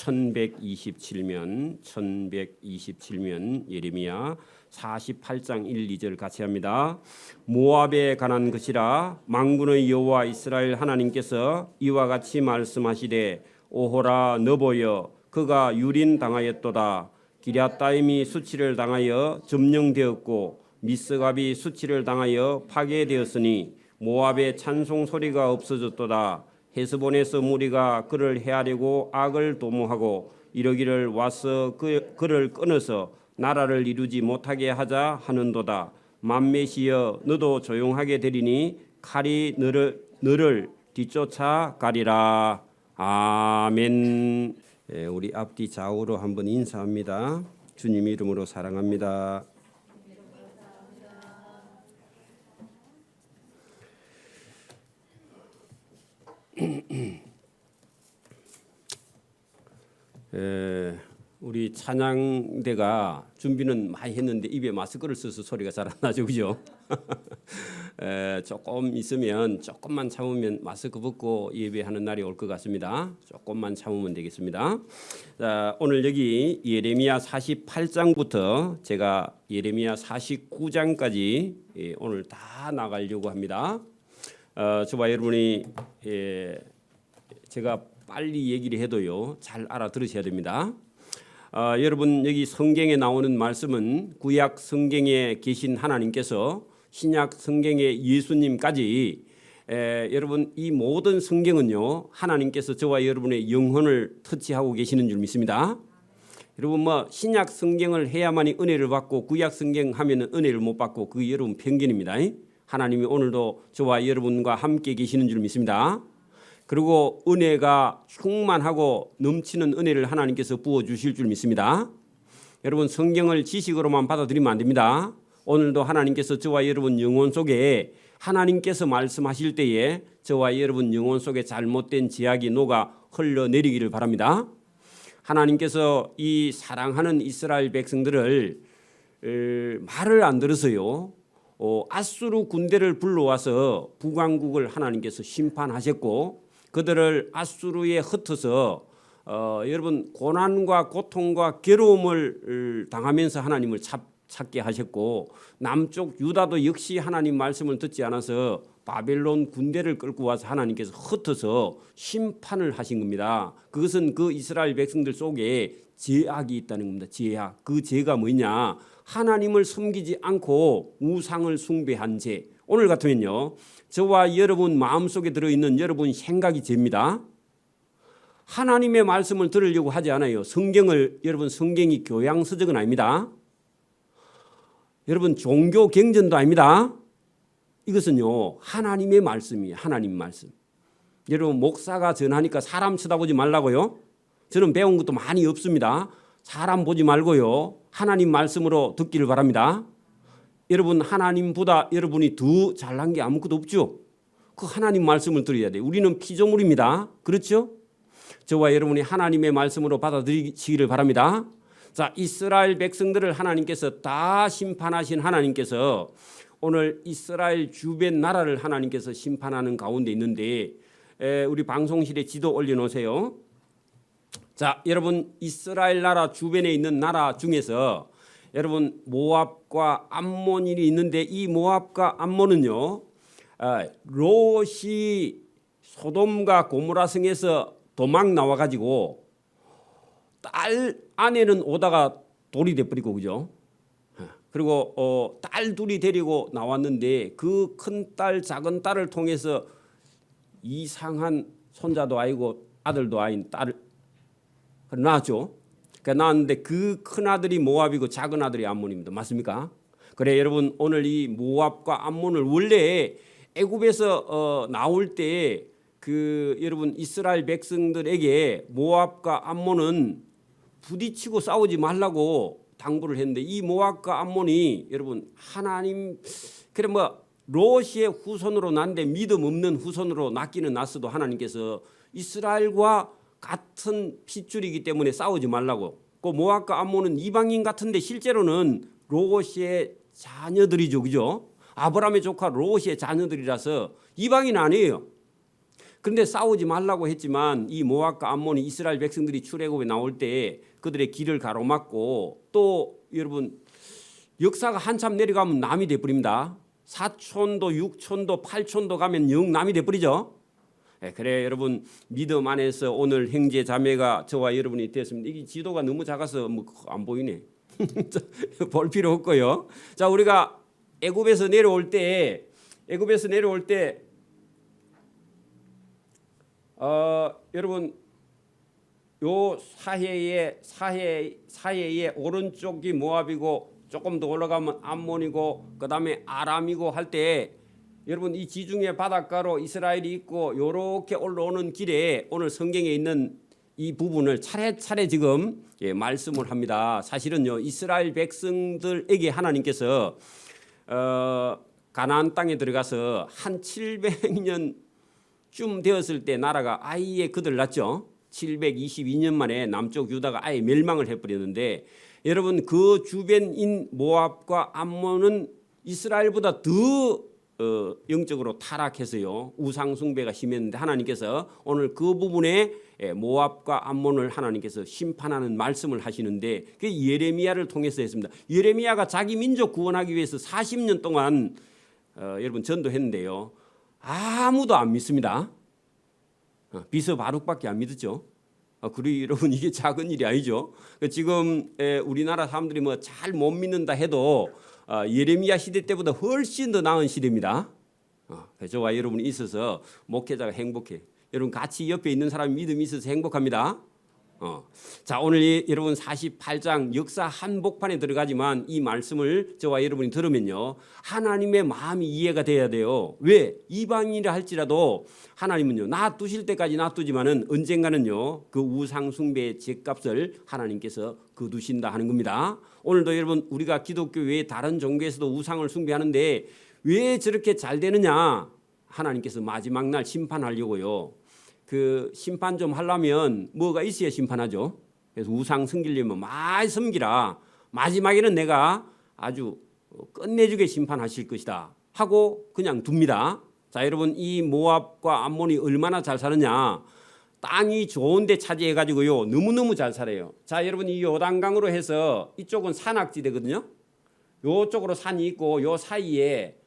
1127면 예레미야 48장 1, 2절 같이 합니다. 모압에 관한 것이라 만군의 여호와 이스라엘 하나님께서 이와 같이 말씀하시되 오호라 너보여 그가 유린당하였도다. 기럇다임이 수치를 당하여 점령되었고 미스갑이 수치를 당하여 파괴되었으니 모압의 찬송 소리가 없어졌도다. 헤스본에서 무리가 그를 해하려고 악을 도모하고 이러기를 와서 그를 끊어서 나라를 이루지 못하게 하자 하는도다. 만메시여 너도 조용하게 되리니 칼이 너를 뒤쫓아 가리라. 아멘. 우리 앞뒤 좌우로 한번 인사합니다. 주님 이름으로 사랑합니다. 우리 찬양대가 준비는 많이 했는데 입에 마스크를 써서 소리가 잘 안 나죠, 그죠? 조금 있으면 조금만 참으면 마스크 벗고 예배하는 날이 올 것 같습니다. 조금만 참으면 되겠습니다. 자, 오늘 여기 예레미야 48장부터 제가 예레미야 49장까지 오늘 다 나가려고 합니다. 저와 여러분이 제가 빨리 얘기를 해도요 잘 알아들으셔야 됩니다. 여러분 여기 성경에 나오는 말씀은 구약 성경에 계신 하나님께서 신약 성경의 예수님까지 여러분 이 모든 성경은요 하나님께서 저와 여러분의 영혼을 터치하고 계시는 줄 믿습니다. 여러분 뭐 신약 성경을 해야만이 은혜를 받고 구약 성경 하면은 은혜를 못 받고 그게 여러분 편견입니다. 하나님이 오늘도 저와 여러분과 함께 계시는 줄 믿습니다. 그리고 은혜가 충만하고 넘치는 은혜를 하나님께서 부어주실 줄 믿습니다. 여러분 성경을 지식으로만 받아들이면 안 됩니다. 오늘도 하나님께서 저와 여러분 영혼 속에 하나님께서 말씀하실 때에 저와 여러분 영혼 속에 잘못된 제약이 녹아 흘러내리기를 바랍니다. 하나님께서 이 사랑하는 이스라엘 백성들을 말을 안 들어서요 아수르 군대를 불러와서 북왕국을 하나님께서 심판하셨고 그들을 아수르에 흩어서 여러분 고난과 고통과 괴로움을 당하면서 하나님을 찾게 하셨고 남쪽 유다도 역시 하나님 말씀을 듣지 않아서 바벨론 군대를 끌고 와서 하나님께서 흩어서 심판을 하신 겁니다. 그것은 그 이스라엘 백성들 속에 죄악이 있다는 겁니다. 죄악. 그 죄가 뭐냐? 하나님을 섬기지 않고 우상을 숭배한 죄. 오늘 같으면요 저와 여러분 마음속에 들어있는 여러분 생각이 죄입니다. 하나님의 말씀을 들으려고 하지 않아요. 성경을 여러분 성경이 교양서적은 아닙니다. 여러분 종교 경전도 아닙니다. 이것은요 하나님의 말씀이에요. 하나님 말씀. 여러분 목사가 전하니까 사람 쳐다보지 말라고요. 저는 배운 것도 많이 없습니다. 사람 보지 말고요 하나님 말씀으로 듣기를 바랍니다. 여러분 하나님보다 여러분이 더 잘난 게 아무것도 없죠. 그 하나님 말씀을 들어야 돼요. 우리는 피조물입니다. 그렇죠? 저와 여러분이 하나님의 말씀으로 받아들이시기를 바랍니다. 자, 이스라엘 백성들을 하나님께서 다 심판하신 하나님께서 오늘 이스라엘 주변 나라를 하나님께서 심판하는 가운데 있는데 우리 방송실에 지도 올려놓으세요. 자, 여러분 이스라엘 나라 주변에 있는 나라 중에서 여러분 모압과 암몬이 있는데 이 모압과 암몬은요 롯이 소돔과 고모라 성에서 도망 나와가지고 딸 아내는 오다가 돌이 돼버리고 그죠? 그리고 딸 둘이 데리고 나왔는데 그 큰 딸 작은 딸을 통해서 이상한 손자도 아니고 아들도 아닌 딸을 낳았죠. 그러니까 낳았는데 그 큰 아들이 모압이고 작은 아들이 암몬입니다. 맞습니까? 그래 여러분 오늘 이 모압과 암몬을 원래 애굽에서 나올 때 그 여러분 이스라엘 백성들에게 모압과 암몬은 부딪히고 싸우지 말라고 당부를 했는데 이 모압과 암몬이 여러분 하나님 그래 뭐 롯의 후손으로 난데 믿음 없는 후손으로 낳기는 낳았어도 하나님께서 이스라엘과 같은 핏줄이기 때문에 싸우지 말라고. 그 모압과 암몬은 이방인 같은데 실제로는 롯의 자녀들이죠, 그죠? 아브라함의 조카 롯의 자녀들이라서 이방인 아니에요. 그런데 싸우지 말라고 했지만 이 모압과 암몬이 이스라엘 백성들이 출애굽에 나올 때 그들의 길을 가로막고 또 여러분 역사가 한참 내려가면 남이 돼버립니다. 4촌도 6촌도 8촌도 가면 영 남이 돼버리죠. 그래 여러분 믿음 안에서 오늘 형제 자매가 저와 여러분이 됐습니다. 이게 지도가 너무 작아서 뭐 안 보이네. 볼 필요 없고요. 자 우리가 애굽에서 내려올 때 여러분 요 사해의 오른쪽이 모압이고 조금 더 올라가면 암몬이고 그다음에 아람이고 할 때 여러분 이 지중해 바닷가로 이스라엘이 있고 요렇게 올라오는 길에 오늘 성경에 있는 이 부분을 차례차례 지금 말씀을 합니다. 사실은요 이스라엘 백성들에게 하나님께서 가나안 땅에 들어가서 한 700년쯤 되었을 때 나라가 아예 그들났죠. 722년 만에 남쪽 유다가 아예 멸망을 해버렸는데 여러분 그 주변인 모압과 암몬은 이스라엘보다 더 영적으로 타락해서요 우상 숭배가 심했는데 하나님께서 오늘 그 부분에 모압과 암몬을 하나님께서 심판하는 말씀을 하시는데 그게 예레미야를 통해서 했습니다. 예레미야가 자기 민족 구원하기 위해서 40년 동안 여러분 전도했는데요 아무도 안 믿습니다. 비서 바룩밖에 안 믿었죠. 그리고 여러분 이게 작은 일이 아니죠. 지금 우리나라 사람들이 뭐 잘 못 믿는다 해도 예레미야 시대 때보다 훨씬 더 나은 시대입니다. 저와 여러분이 있어서 목회자가 행복해. 여러분 같이 옆에 있는 사람이 믿음이 있어서 행복합니다. 자 오늘 여러분 48장 역사 한복판에 들어가지만 이 말씀을 저와 여러분이 들으면요 하나님의 마음이 이해가 돼야 돼요. 왜? 이방인이라 할지라도 하나님은요 놔두실 때까지 놔두지만은 언젠가는요 그 우상 숭배의 죗값을 하나님께서 거두신다 하는 겁니다. 오늘도 여러분 우리가 기독교 외에 다른 종교에서도 우상을 숭배하는데 왜 저렇게 잘 되느냐? 하나님께서 마지막 날 심판하려고요. 그 심판 좀 하려면 뭐가 있어야 심판하죠. 그래서 우상 섬기려면 많이 섬기라. 마지막에는 내가 아주 끝내주게 심판하실 것이다 하고 그냥 둡니다. 자 여러분 이 모압과 암몬이 얼마나 잘 사느냐. 땅이 좋은데 차지해가지고요 너무너무 잘 살아요. 자 여러분 이 요단강으로 해서 이쪽은 산악지대거든요. 요쪽으로 산이 있고 요 사이에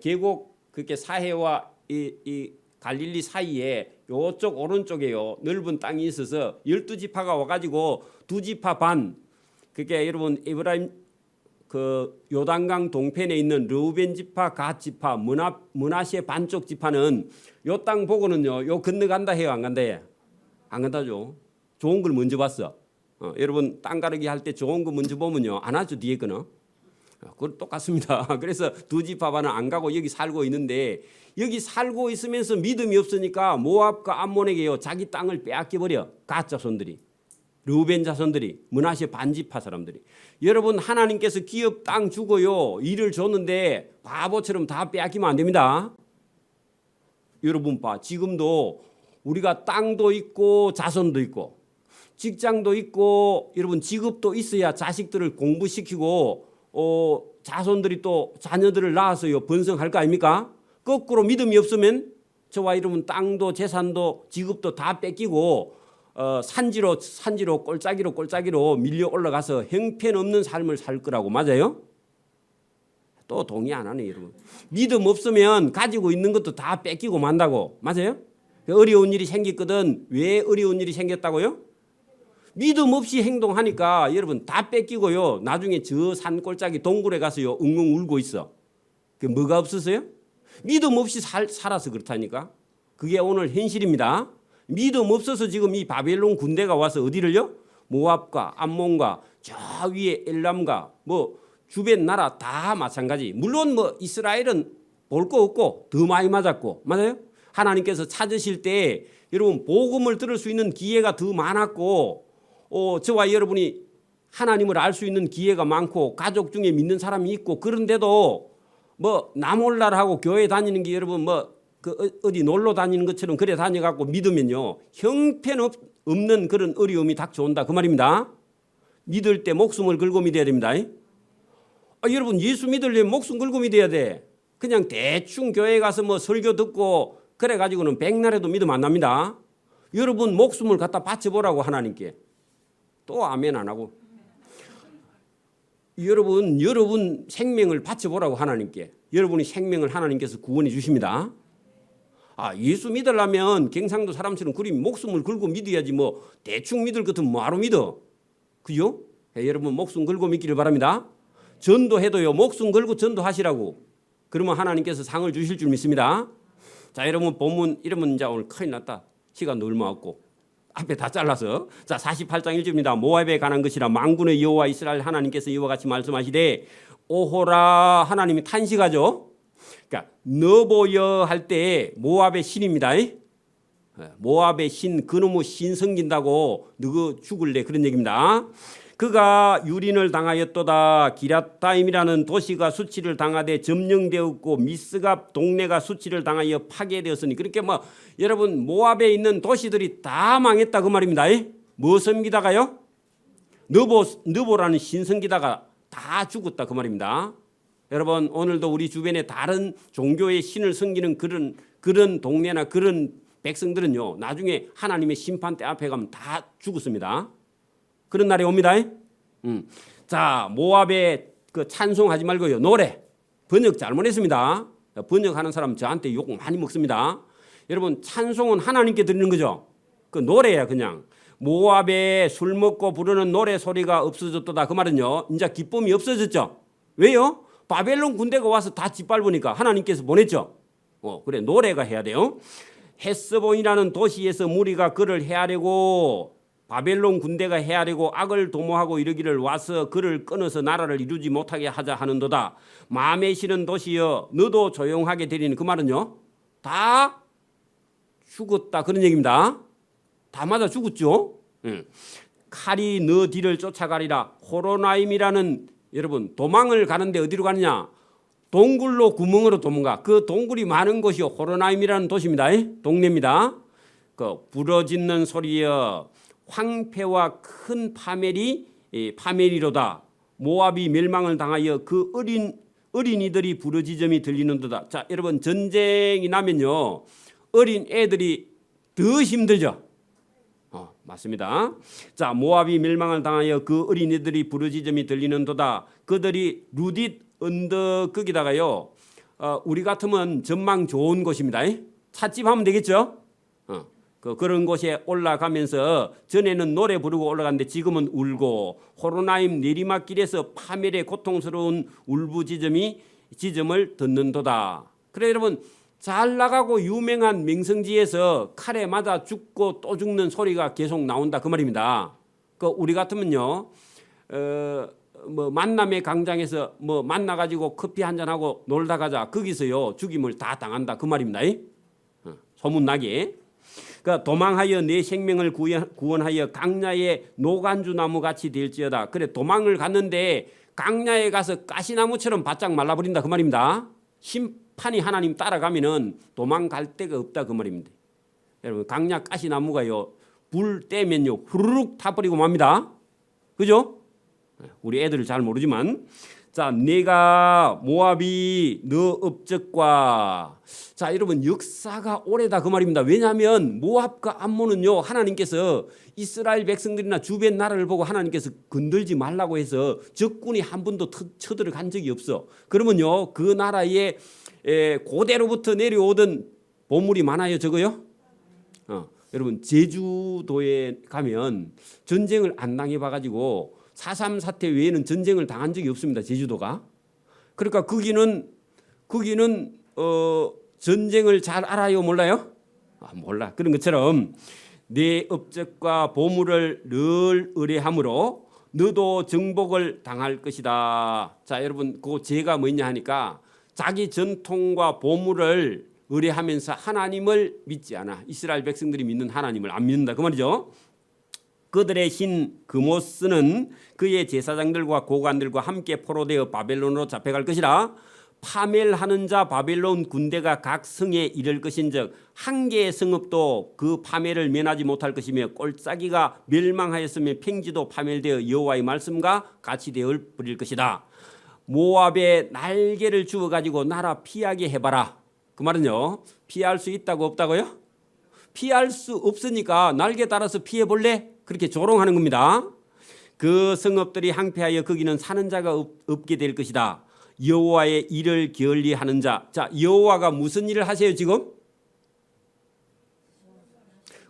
계곡 그렇게 사해와 이 갈릴리 사이에 요쪽 오른쪽에요 넓은 땅이 있어서 12지파가 와가지고 2지파 반 그게 여러분 에브라임 그 요단강 동편에 있는 르우벤 지파 갓 지파 므낫세 반쪽 지파는 요 땅 보고는요 요 건너간다 해요 안 간다 해요? 안 간다죠. 좋은 걸 먼저 봤어. 여러분 땅 가르기 할 때 좋은 거 먼저 보면요 안 하죠 뒤에 거는. 그건 똑같습니다. 그래서 2지파 반은 안 가고 여기 살고 있는데 여기 살고 있으면서 믿음이 없으니까 모압과 암몬에게요 자기 땅을 빼앗겨 버려. 갓 자손들이 르우벤 자손들이 므낫세 반지파 사람들이. 여러분 하나님께서 기업 땅 주고요 일을 줬는데 바보처럼 다 빼앗기면 안 됩니다. 여러분 봐 지금도 우리가 땅도 있고 자손도 있고 직장도 있고 여러분 직업도 있어야 자식들을 공부시키고 자손들이 또 자녀들을 낳아서요 번성할 거 아닙니까? 거꾸로 믿음이 없으면 저와 여러분 땅도 재산도 직업도 다 뺏기고 산지로 꼴짜기로 밀려 올라가서 형편없는 삶을 살 거라고. 맞아요? 또 동의 안 하네 여러분. 믿음 없으면 가지고 있는 것도 다 뺏기고 만다고. 맞아요? 어려운 일이 생겼거든. 왜 어려운 일이 생겼다고요? 믿음 없이 행동하니까 여러분 다 뺏기고요. 나중에 저 산 꼴짜기 동굴에 가서요 웅웅 울고 있어. 그게 뭐가 없었어요? 믿음 없이 살아서 그렇다니까. 그게 오늘 현실입니다. 믿음 없어서 지금 이 바벨론 군대가 와서 어디를요? 모압과 암몬과 저 위에 엘람과 뭐 주변 나라 다 마찬가지. 물론 뭐 이스라엘은 볼 거 없고 더 많이 맞았고. 맞아요? 하나님께서 찾으실 때 여러분 복음을 들을 수 있는 기회가 더 많았고 저와 여러분이 하나님을 알 수 있는 기회가 많고 가족 중에 믿는 사람이 있고 그런데도 뭐 나 몰라라고 교회 다니는 게 여러분 뭐 그 어디 놀러 다니는 것처럼 그래 다녀갖고 믿으면요 형편없는 그런 어려움이 닥쳐온다 그 말입니다. 믿을 때 목숨을 걸고 믿어야 됩니다. 여러분 예수 믿으려면 목숨 걸고 믿어야 돼. 그냥 대충 교회 가서 뭐 설교 듣고 그래가지고는 백날에도 믿음 안 납니다. 여러분 목숨을 갖다 바쳐보라고 하나님께. 또 아멘 안 하고. 여러분 생명을 바쳐보라고 하나님께. 여러분의 생명을 하나님께서 구원해 주십니다. 예수 믿으려면 경상도 사람처럼 그리 목숨을 걸고 믿어야지 뭐 대충 믿을 것 같으면 뭐하러 믿어. 그죠? 여러분 목숨 걸고 믿기를 바랍니다. 전도해도요 목숨 걸고 전도하시라고. 그러면 하나님께서 상을 주실 줄 믿습니다. 자, 여러분 본문 이러면 이제 오늘 큰일 났다. 시간도 얼마 없고 앞에 다 잘라서. 자, 48장 1절입니다. 모압에 관한 것이라 만군의 여호와 이스라엘 하나님께서 이와 같이 말씀하시되 오호라. 하나님이 탄식하죠. 그러니까 너보여 할 때 모압의 신입니다. 모압의 신, 그놈의 신 섬긴다고 너가 죽을래 그런 얘기입니다. 그가 유린을 당하였도다. 기럇다임이라는 도시가 수치를 당하되 점령되었고 미스갑 동네가 수치를 당하여 파괴되었으니. 그렇게 뭐 여러분 모압에 있는 도시들이 다 망했다 그 말입니다. 뭐 섬기다가요? 너보라는 신 섬기다가 다 죽었다 그 말입니다. 여러분 오늘도 우리 주변에 다른 종교의 신을 섬기는 그런 동네나 그런 백성들은요 나중에 하나님의 심판대 앞에 가면 다 죽었습니다. 그런 날이 옵니다. 자, 모압에 그 찬송하지 말고요 노래 번역 잘못했습니다. 번역하는 사람 저한테 욕 많이 먹습니다. 여러분 찬송은 하나님께 드리는 거죠. 그 노래야 그냥. 모압에 술 먹고 부르는 노래 소리가 없어졌다. 그 말은요 이제 기쁨이 없어졌죠. 왜요? 바벨론 군대가 와서 다 짓밟으니까 하나님께서 보냈죠. 그래 노래가 해야 돼요. 헤스본이라는 도시에서 무리가 그를 해하려고 바벨론 군대가 해하려고 악을 도모하고 이르기를 와서 그를 끊어서 나라를 이루지 못하게 하자 하는도다. 마음에 시는 도시여 너도 조용하게 되리니. 그 말은요 다 죽었다 그런 얘기입니다. 다 맞아 죽었죠. 칼이 너 뒤를 쫓아가리라. 호로나임이라는 여러분 도망을 가는데 어디로 가느냐? 동굴로 구멍으로 도망가. 그 동굴이 많은 곳이 호로나임이라는 도시입니다. 동네입니다. 그 부러지는 소리여 황폐와 큰 파멸이로다. 모압이 멸망을 당하여 그 어린이들이 부르짖음이 들리는도다. 자, 여러분 전쟁이 나면요 어린 애들이 더 힘들죠. 맞습니다. 자, 모압이 멸망을 당하여 그 어린이들이 부르짖음이 들리는도다. 그들이 루딧 언덕 거기다가요 우리 같으면 전망 좋은 곳입니다. 찻집 하면 되겠죠. 그런 곳에 올라가면서 전에는 노래 부르고 올라갔는데 지금은 울고 호로나임 내리막길에서 파멸의 고통스러운 울부짖음을 듣는도다. 그래 여러분 잘 나가고 유명한 명성지에서 칼에 맞아 죽고 또 죽는 소리가 계속 나온다 그 말입니다. 우리 같으면요 뭐 만남의 광장에서 뭐 만나가지고 커피 한잔 하고 놀다 가자 거기서요 죽임을 다 당한다 그 말입니다. 소문나게. 도망하여 내 생명을 구원하여 강야의 노간주 나무 같이 될지어다. 그래 도망을 갔는데 강야에 가서 가시나무처럼 바짝 말라버린다 그 말입니다. 심판이 하나님 따라가면은 도망갈 데가 없다 그 말입니다. 여러분 강야 가시나무가요 불 떼면요 후루룩 타버리고 맙니다. 그죠? 우리 애들을 잘 모르지만. 자, 내가 모압이 너 업적과. 자, 여러분 역사가 오래다 그 말입니다. 왜냐하면 모압과 암몬은요 하나님께서 이스라엘 백성들이나 주변 나라를 보고 하나님께서 건들지 말라고 해서 적군이 한 번도 쳐들어간 적이 없어. 그러면요 그 나라에 고대로부터 내려오던 보물이 많아요 적어요? 여러분 제주도에 가면 전쟁을 안 당해봐가지고 4.3 사태 외에는 전쟁을 당한 적이 없습니다. 제주도가. 그러니까 거기는 전쟁을 잘 알아요 몰라요? 몰라. 그런 것처럼 내 업적과 보물을 늘 의뢰함으로 너도 정복을 당할 것이다. 자, 여러분 그 죄가 뭐냐 하니까 자기 전통과 보물을 의뢰하면서 하나님을 믿지 않아. 이스라엘 백성들이 믿는 하나님을 안 믿는다 그 말이죠. 그들의 신 그모스는 그의 제사장들과 고관들과 함께 포로되어 바벨론으로 잡혀갈 것이라. 파멸하는 자 바벨론 군대가 각 성에 이를 것인즉 한 개의 성읍도 그 파멸을 면하지 못할 것이며 꼴짜기가 멸망하였으며 평지도 파멸되어 여호와의 말씀과 같이 되어 버릴 것이다. 모압에 날개를 주어 가지고 나라 피하게 해봐라. 그 말은요, 피할 수 있다고 없다고요? 피할 수 없으니까 날개 달아서 피해 볼래? 그렇게 조롱하는 겁니다. 그 성읍들이 항폐하여 거기는 사는 자가 없게 될 것이다. 여호와의 일을 게을리하는 자. 자, 여호와가 무슨 일을 하세요 지금?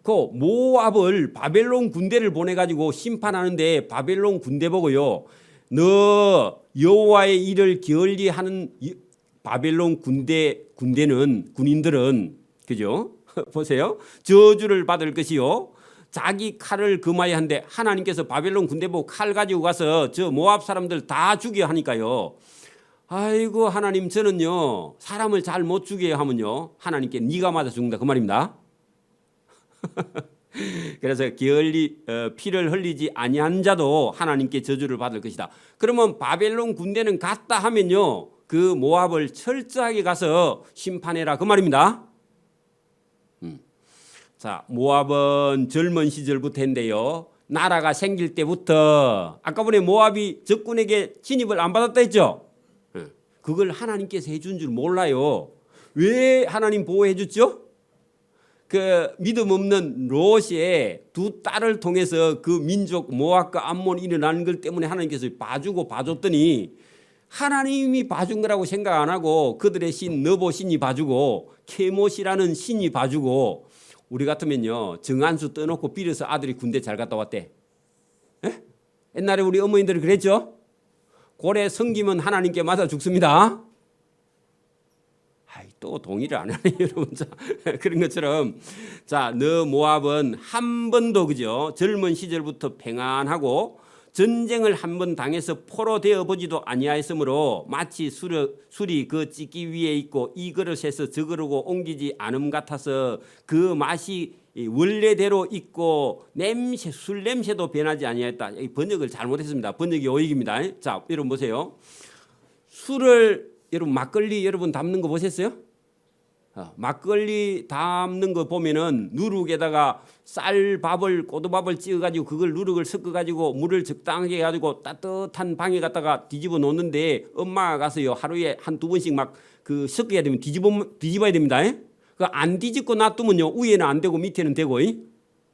그 모압을 바벨론 군대를 보내가지고 심판하는데 바벨론 군대 보고요, 너 여호와의 일을 게을리하는 바벨론 군대는 군인들은 그죠? 보세요. 저주를 받을 것이요, 자기 칼을 금하여 한데, 하나님께서 바벨론 군대 보고 칼 가지고 가서 저 모압 사람들 다 죽여 하니까요, 아이고 하나님 저는요 사람을 잘 못 죽여 하면요 하나님께 네가 맞아 죽는다 그 말입니다. 그래서 피를 흘리지 아니한 자도 하나님께 저주를 받을 것이다. 그러면 바벨론 군대는 갔다 하면요 그 모압을 철저하게 가서 심판해라 그 말입니다. 자, 모압은 젊은 시절부터인데요, 나라가 생길 때부터 아까 전에 모압이 적군에게 진입을 안 받았다 했죠. 그걸 하나님께서 해준 줄 몰라요. 왜 하나님 보호해 줬죠? 그 믿음 없는 롯의 두 딸을 통해서 그 민족 모압과 암몬이 일어나는 것 때문에 하나님께서 봐줬더니, 하나님이 봐준 거라고 생각 안 하고 그들의 신 너보 신이 봐주고 케못이라는 신이 봐주고, 우리 같으면요 정한수 떠놓고 빌어서 아들이 군대 잘 갔다 왔대. 에? 옛날에 우리 어머니들이 그랬죠. 고래 성기면 하나님께 맞아 죽습니다. 또 동의를 안 하네 여러분. 자, 그런 것처럼 자, 너 모압은 한 번도 그죠 젊은 시절부터 평안하고 전쟁을 한 번 당해서 포로 되어 보지도 아니하였으므로 마치 술이 그 찌기 위에 있고 이 그릇에서 저 그릇으로 옮기지 않음 같아서 그 맛이 원래대로 있고 냄새, 술 냄새도 변하지 아니하였다. 이 번역을 잘못했습니다. 번역이 오익입니다. 자, 여러분 보세요. 술을 여러분 막걸리 여러분 담는 거 보셨어요? 막걸리 담는 거 보면은 누룩에다가 쌀밥을 고두밥을 찍어가지고 그걸 누룩을 섞어가지고 물을 적당하게 해가지고 따뜻한 방에 갖다가 뒤집어 놓는데, 엄마가 가서요 하루에 한두 번씩 막 그 섞어야 되면 뒤집어야 됩니다. 그 안 뒤집고 놔두면요 위에는 안 되고 밑에는 되고,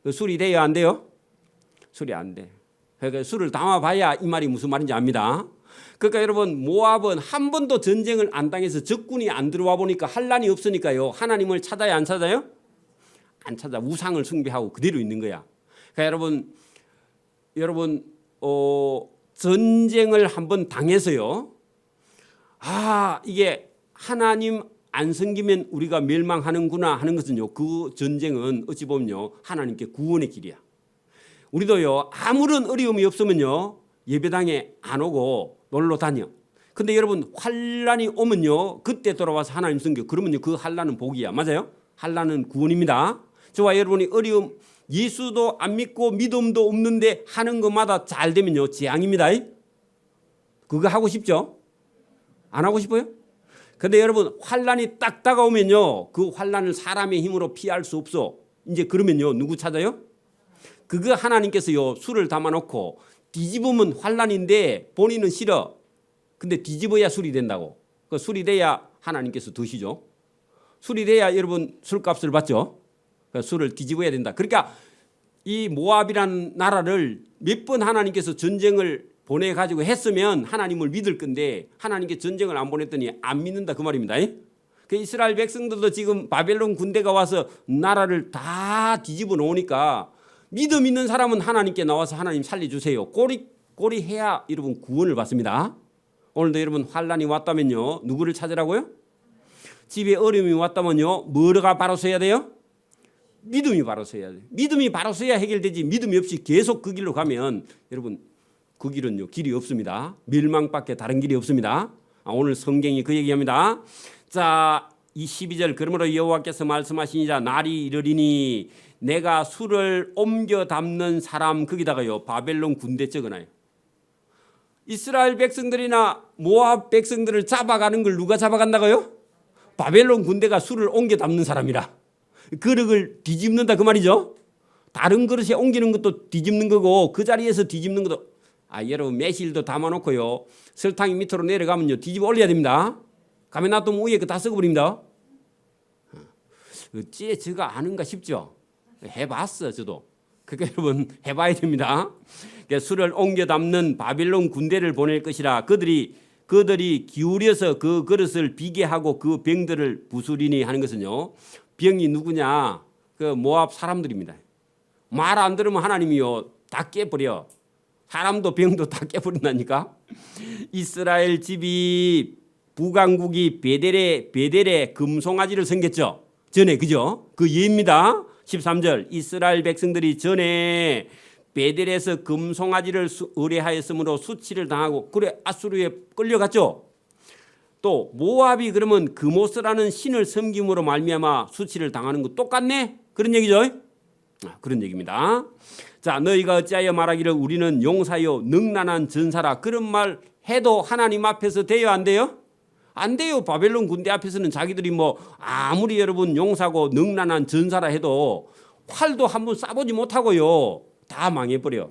그 술이 돼야 안 돼요? 술이 안 돼. 그러니까 술을 담아봐야 이 말이 무슨 말인지 압니다. 그러니까 여러분 모압은 한 번도 전쟁을 안 당해서 적군이 안 들어와 보니까 환란이 없으니까요 하나님을 찾아야 안 찾아요? 안 찾아. 우상을 숭배하고 그대로 있는 거야. 그러니까 여러분 전쟁을 한번 당해서요, 이게 하나님 안 섬기면 우리가 멸망하는구나 하는 것은요, 그 전쟁은 어찌 보면요 하나님께 구원의 길이야. 우리도요 아무런 어려움이 없으면요 예배당에 안 오고 놀러 다녀. 근데 여러분 환란이 오면요 그때 돌아와서 하나님 섬겨. 그러면요 그 환란은 복이야. 맞아요? 환란은 구원입니다. 저와 여러분이 어려움, 예수도 안 믿고 믿음도 없는데 하는 것마다 잘 되면요 재앙입니다. 그거 하고 싶죠? 안 하고 싶어요? 근데 여러분 환란이 딱 다가오면요 그 환란을 사람의 힘으로 피할 수 없어. 이제 그러면요 누구 찾아요? 그거 하나님께서요 술을 담아놓고 뒤집으면 환란인데 본인은 싫어. 근데 뒤집어야 술이 된다고. 그 술이 돼야 하나님께서 드시죠. 술이 돼야 여러분 술값을 받죠. 그러니까 술을 뒤집어야 된다. 그러니까 이 모압이라는 나라를 몇 번 하나님께서 전쟁을 보내가지고 했으면 하나님을 믿을 건데 하나님께 전쟁을 안 보냈더니 안 믿는다 그 말입니다. 그 이스라엘 백성들도 지금 바벨론 군대가 와서 나라를 다 뒤집어 놓으니까 믿음 있는 사람은 하나님께 나와서 하나님 살려주세요. 꼬리 해야 여러분 구원을 받습니다. 오늘도 여러분 환란이 왔다면요 누구를 찾으라고요? 집에 어려움이 왔다면요 뭐가 바로 서야 돼요? 믿음이 바로 서야 돼요. 믿음이 바로 서야 해결되지, 믿음이 없이 계속 그 길로 가면 여러분 그 길은요 길이 없습니다. 멸망밖에 다른 길이 없습니다. 오늘 성경이 그 얘기합니다. 자, 이 12절 그러므로 여호와께서 말씀하시니라 날이 이르리니 내가 술을 옮겨 담는 사람, 거기다가요 바벨론 군대 적어놔요. 이스라엘 백성들이나 모압 백성들을 잡아가는 걸 누가 잡아간다고요? 바벨론 군대가 술을 옮겨 담는 사람이라. 그릇을 뒤집는다 그 말이죠. 다른 그릇에 옮기는 것도 뒤집는 거고 그 자리에서 뒤집는 것도. 여러분 매실도 담아놓고요 설탕이 밑으로 내려가면요 뒤집어 올려야 됩니다. 가면 놔두면 위에 거 다 썩어버립니다. 어찌 저가 아는가 싶죠. 해봤어 저도. 그러니까 여러분 해봐야 됩니다. 그러니까 술을 옮겨 담는 바벨론 군대를 보낼 것이라 그들이 기울여서 그 그릇을 비게 하고 그 병들을 부수리니 하는 것은요. 병이 누구냐? 그 모압 사람들입니다. 말 안 들으면 하나님이요 다 깨버려. 사람도 병도 다 깨버린다니까. 이스라엘 집이 북왕국이 베델에 금송아지를 섬겼죠. 전에 그죠? 그 예입니다. 13절 이스라엘 백성들이 전에 베델에서 금송아지를 의뢰하였으므로 수치를 당하고 그래 아수르에 끌려갔죠. 또 모압이 그러면 그모스라는 신을 섬김으로 말미암아 수치를 당하는 거 똑같네? 그런 얘기죠. 그런 얘기입니다. 자, 너희가 어찌하여 말하기를 우리는 용사요 능란한 전사라 그런 말 해도 하나님 앞에서 돼요 안 돼요? 안 돼요. 바벨론 군대 앞에서는 자기들이 뭐 아무리 여러분 용사고 능란한 전사라 해도 활도 한번 쏴보지 못하고요. 다 망해버려.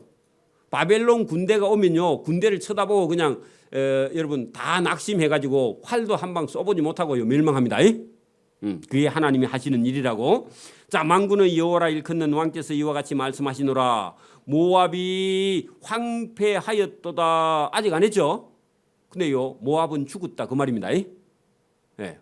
바벨론 군대가 오면요. 군대를 쳐다보고 그냥 여러분 다 낙심해가지고 활도 한 방 쏘보지 못하고요. 멸망합니다. 그게 하나님이 하시는 일이라고. 자, 만군의 여호와라 일컫는 왕께서 이와 같이 말씀하시노라. 모압이 황폐하였도다. 아직 안 했죠? 근데요, 모압은 죽었다 그 말입니다. 예,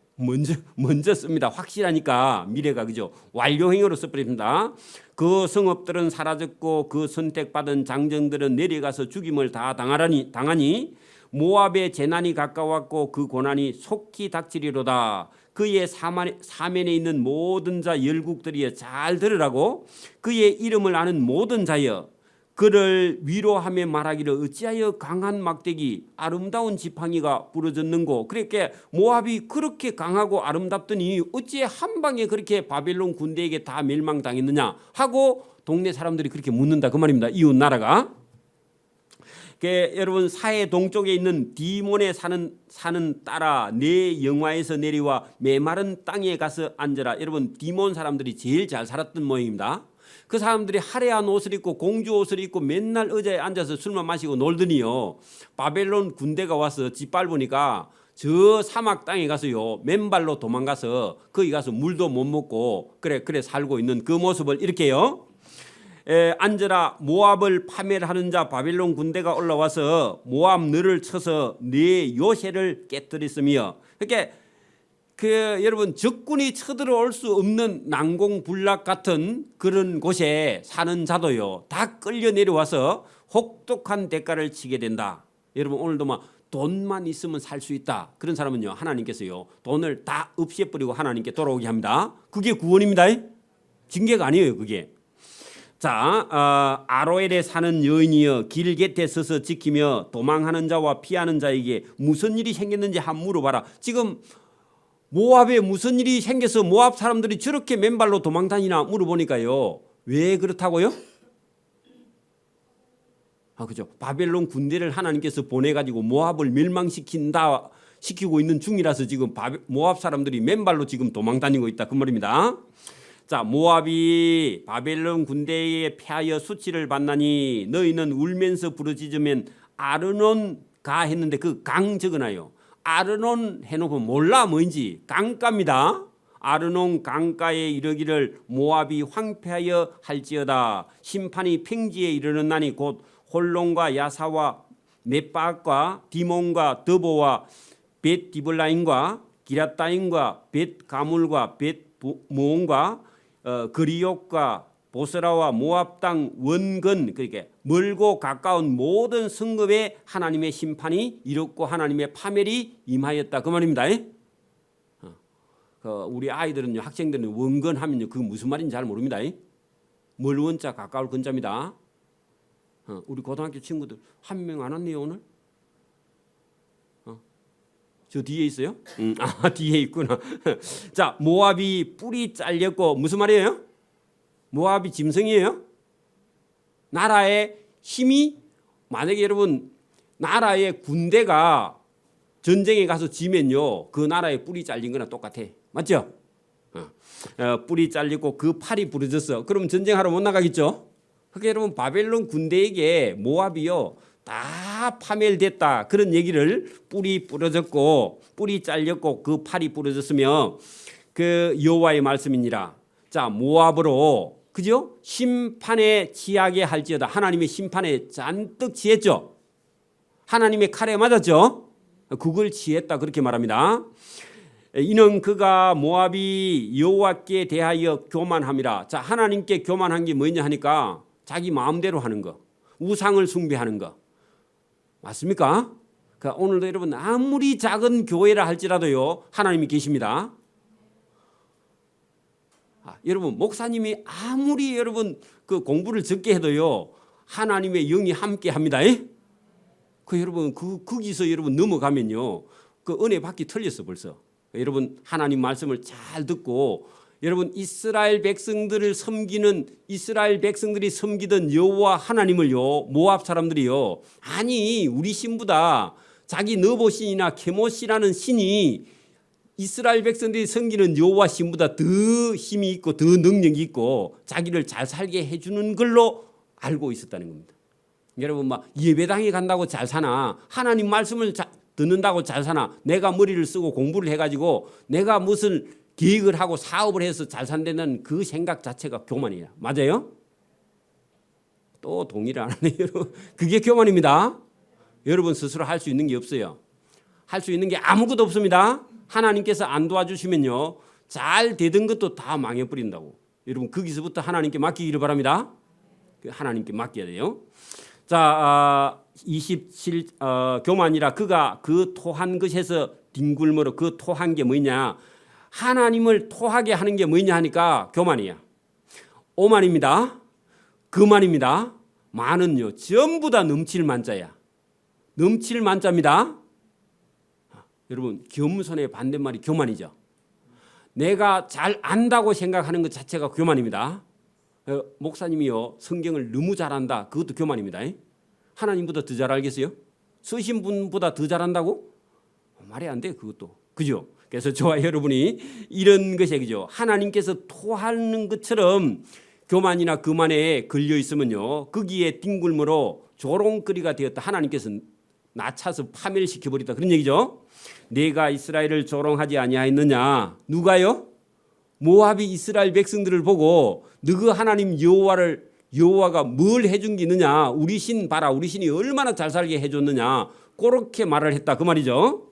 먼저 씁니다. 확실하니까 미래가 그죠? 완료행으로 써버립니다. 그 성읍들은 사라졌고 그 선택받은 장정들은 내려가서 죽임을 다 당하니 모압의 재난이 가까웠고 그 고난이 속히 닥치리로다. 그의 사면에 있는 모든 자 열국들이여 잘 들으라고. 그의 이름을 아는 모든 자여 그를 위로하며 말하기를 어찌하여 강한 막대기 아름다운 지팡이가 부러졌는고. 그렇게 모압이 그렇게 강하고 아름답더니 어찌 한 방에 그렇게 바벨론 군대에게 다 멸망당했느냐 하고 동네 사람들이 그렇게 묻는다 그 말입니다. 이웃 나라가. 여러분 사해 동쪽에 있는 디몬에 사는 딸아 내 영화에서 내려와 메마른 땅에 가서 앉아라. 여러분 디몬 사람들이 제일 잘 살았던 모양입니다. 그 사람들이 화려한 옷을 입고 공주 옷을 입고 맨날 의자에 앉아서 술만 마시고 놀더니요. 바벨론 군대가 와서 짓밟으니까 저 사막 땅에 가서요. 맨발로 도망가서 거기 가서 물도 못 먹고 그래 살고 있는 그 모습을 이렇게요. 앉으라 모압을 파멸하는 자 바벨론 군대가 올라와서 모압 너를 쳐서 네 요새를 깨뜨렸으며. 그러니까 여러분 적군이 쳐들어올 수 없는 난공불락 같은 그런 곳에 사는 자도요 다 끌려 내려와서 혹독한 대가를 치게 된다. 여러분 오늘도 막 돈만 있으면 살 수 있다 그런 사람은요 하나님께서요 돈을 다 없애버리고 하나님께 돌아오게 합니다. 그게 구원입니다. 징계가 아니에요 그게. 자, 아로엘에 사는 여인이여 길 곁에 서서 지키며 도망하는 자와 피하는 자에게 무슨 일이 생겼는지 한번 물어봐라. 지금 모압에 무슨 일이 생겨서 모압 사람들이 저렇게 맨발로 도망다니나 물어보니까요. 왜 그렇다고요? 그죠. 바벨론 군대를 하나님께서 보내가지고 모압을 시키고 있는 중이라서 지금 모압 사람들이 맨발로 지금 도망다니고 있다 그 말입니다. 자, 모압이 바벨론 군대에 패하여 수치를 받나니 너희는 울면서 부르짖으면 아르논 가 했는데 그 강 적어놔요. 아르논 해놓으면 몰라 뭔지 강가입니다. 아르논 강가에 이르기를 모압이 황폐하여 할지어다. 심판이 평지에 이르는 날이 곧 홀론과 야사와 넷박과 디몬과 드보와 벳 디블라임과 기라따임과 벳 가물과 벳 모온과 그리옥과 보스라와 모압 땅 원근 그렇게 멀고 가까운 모든 성읍에 하나님의 심판이 이렇고 하나님의 파멸이 임하였다 그 말입니다. 우리 아이들은요 학생들은 원근 하면요 그게 무슨 말인지 잘 모릅니다. 멀 원자 가까울 근자입니다. 우리 고등학교 친구들 한 명 안 왔네요 오늘. 저 뒤에 있어요? 뒤에 있구나. 자, 모압이 뿔이 잘렸고 무슨 말이에요? 모압이 짐승이에요? 나라의 힘이 만약에 여러분 나라의 군대가 전쟁에 가서 지면요 그 나라의 뿔이 잘린 거나 똑같아. 맞죠? 뿔이 잘리고 그 팔이 부러졌어. 그럼 전쟁하러 못 나가겠죠? 그러니까 여러분 바벨론 군대에게 모압이요 다 파멸됐다 그런 얘기를 뿔이 부러졌고 뿔이 잘렸고 그 팔이 부러졌으며 그 여호와의 말씀이니라. 자, 모압으로 그죠? 심판에 취하게 할지어다. 하나님의 심판에 잔뜩 취했죠. 하나님의 칼에 맞았죠. 그걸 취했다 그렇게 말합니다. 이는 그가 모압이 여호와께 대하여 교만함이라. 자, 하나님께 교만한 게 뭐냐 하니까 자기 마음대로 하는 거, 우상을 숭배하는 거 맞습니까? 그러니까 오늘도 여러분 아무리 작은 교회라 할지라도요 하나님이 계십니다. 여러분 목사님이 아무리 여러분 그 공부를 적게 해도요 하나님의 영이 함께 합니다. 그 여러분 거기서 여러분 넘어가면요 그 은혜 받기 틀렸어 벌써. 여러분 하나님 말씀을 잘 듣고 여러분 이스라엘 백성들을 섬기는 이스라엘 백성들이 섬기던 여호와 하나님을요 모압 사람들이요 아니 우리 신보다 자기 느보신이나 케모시라는 신이 이스라엘 백성들이 섬기는 여호와 신보다 더 힘이 있고 더 능력이 있고 자기를 잘 살게 해주는 걸로 알고 있었다는 겁니다. 여러분 막 예배당에 간다고 잘 사나 하나님 말씀을 듣는다고 잘 사나 내가 머리를 쓰고 공부를 해가지고 내가 무슨 계획을 하고 사업을 해서 잘 산다는 그 생각 자체가 교만이야. 맞아요? 또 동의를 안 하네요. 여러분. 그게 교만입니다. 여러분 스스로 할 수 있는 게 없어요. 할 수 있는 게 아무것도 없습니다. 하나님께서 안 도와주시면요 잘 되던 것도 다 망해버린다고. 여러분 거기서부터 하나님께 맡기기를 바랍니다. 하나님께 맡겨야 돼요. 자 27 교만이라 그가 그 토한 것에서 뒹굴므로 그 토한 게 뭐냐 하나님을 토하게 하는 게 뭐냐 하니까 교만이야. 오만입니다. 그만입니다. 만은요 전부 다 넘칠 만자야. 넘칠 만자입니다. 여러분 겸손의 반대말이 교만이죠. 내가 잘 안다고 생각하는 것 자체가 교만입니다. 목사님이요 성경을 너무 잘 안다. 그것도 교만입니다. 하나님보다 더 잘 알겠어요? 쓰신 분보다 더 잘한다고? 말이 안 돼 그것도. 그죠? 그래서 저와 여러분이 이런 것에 그죠? 하나님께서 토하는 것처럼 교만이나 그만에 걸려 있으면요 거기에 뒹굴므로 조롱거리가 되었다. 하나님께서 낮춰서 파멸시켜버리다 그런 얘기죠. 내가 이스라엘을 조롱하지 아니하였느냐. 누가요? 모압이 이스라엘 백성들을 보고 너그 하나님 여호와가 뭘 해준 게 있느냐. 우리 신 봐라. 우리 신이 얼마나 잘 살게 해줬느냐. 그렇게 말을 했다 그 말이죠.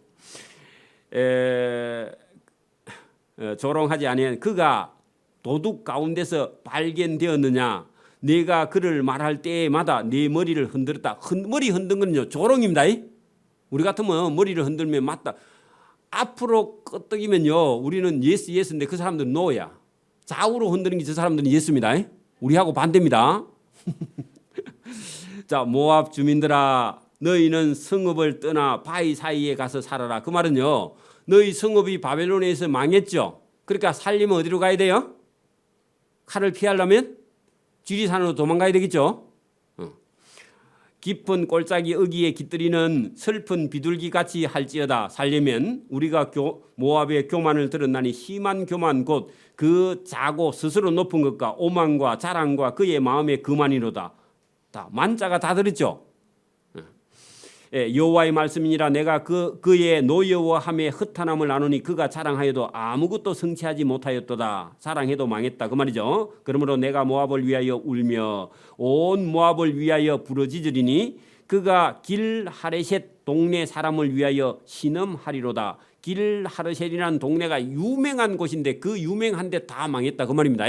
조롱하지 아니한 그가 도둑 가운데서 발견되었느냐. 내가 그를 말할 때마다 내 머리를 흔들었다. 머리 흔든 건요 조롱입니다. 우리 같으면 머리를 흔들면 맞다. 앞으로 끄떡이면요 우리는 예스인데 그 사람들은 노야. 좌우로 흔드는 게 저 사람들은 예스입니다. 우리하고 반대입니다. 자 모압 주민들아 너희는 성읍을 떠나 바위 사이에 가서 살아라. 그 말은요 너희 성읍이 바벨론에서 망했죠. 그러니까 살려면 어디로 가야 돼요? 칼을 피하려면 지리산으로 도망가야 되겠죠. 깊은 골짜기 어귀에 깃들이는 슬픈 비둘기같이 할지어다. 살려면 우리가 모압의 교만을 들었나니 심한 교만 곧 그 자고 스스로 높은 것과 오만과 자랑과 그의 마음의 그만이로다. 만자가 다 들었죠. 여호와의 말씀이니라. 내가 그의 노여워함에 흩어남을 나누니 그가 자랑하여도 아무것도 성취하지 못하였도다. 자랑해도 망했다 그 말이죠. 그러므로 내가 모압을 위하여 울며 온 모압을 위하여 부르짖으리니 그가 길 하레셋 동네 사람을 위하여 신음하리로다. 길 하레셋이라는 동네가 유명한 곳인데 그 유명한데 다 망했다 그 말입니다.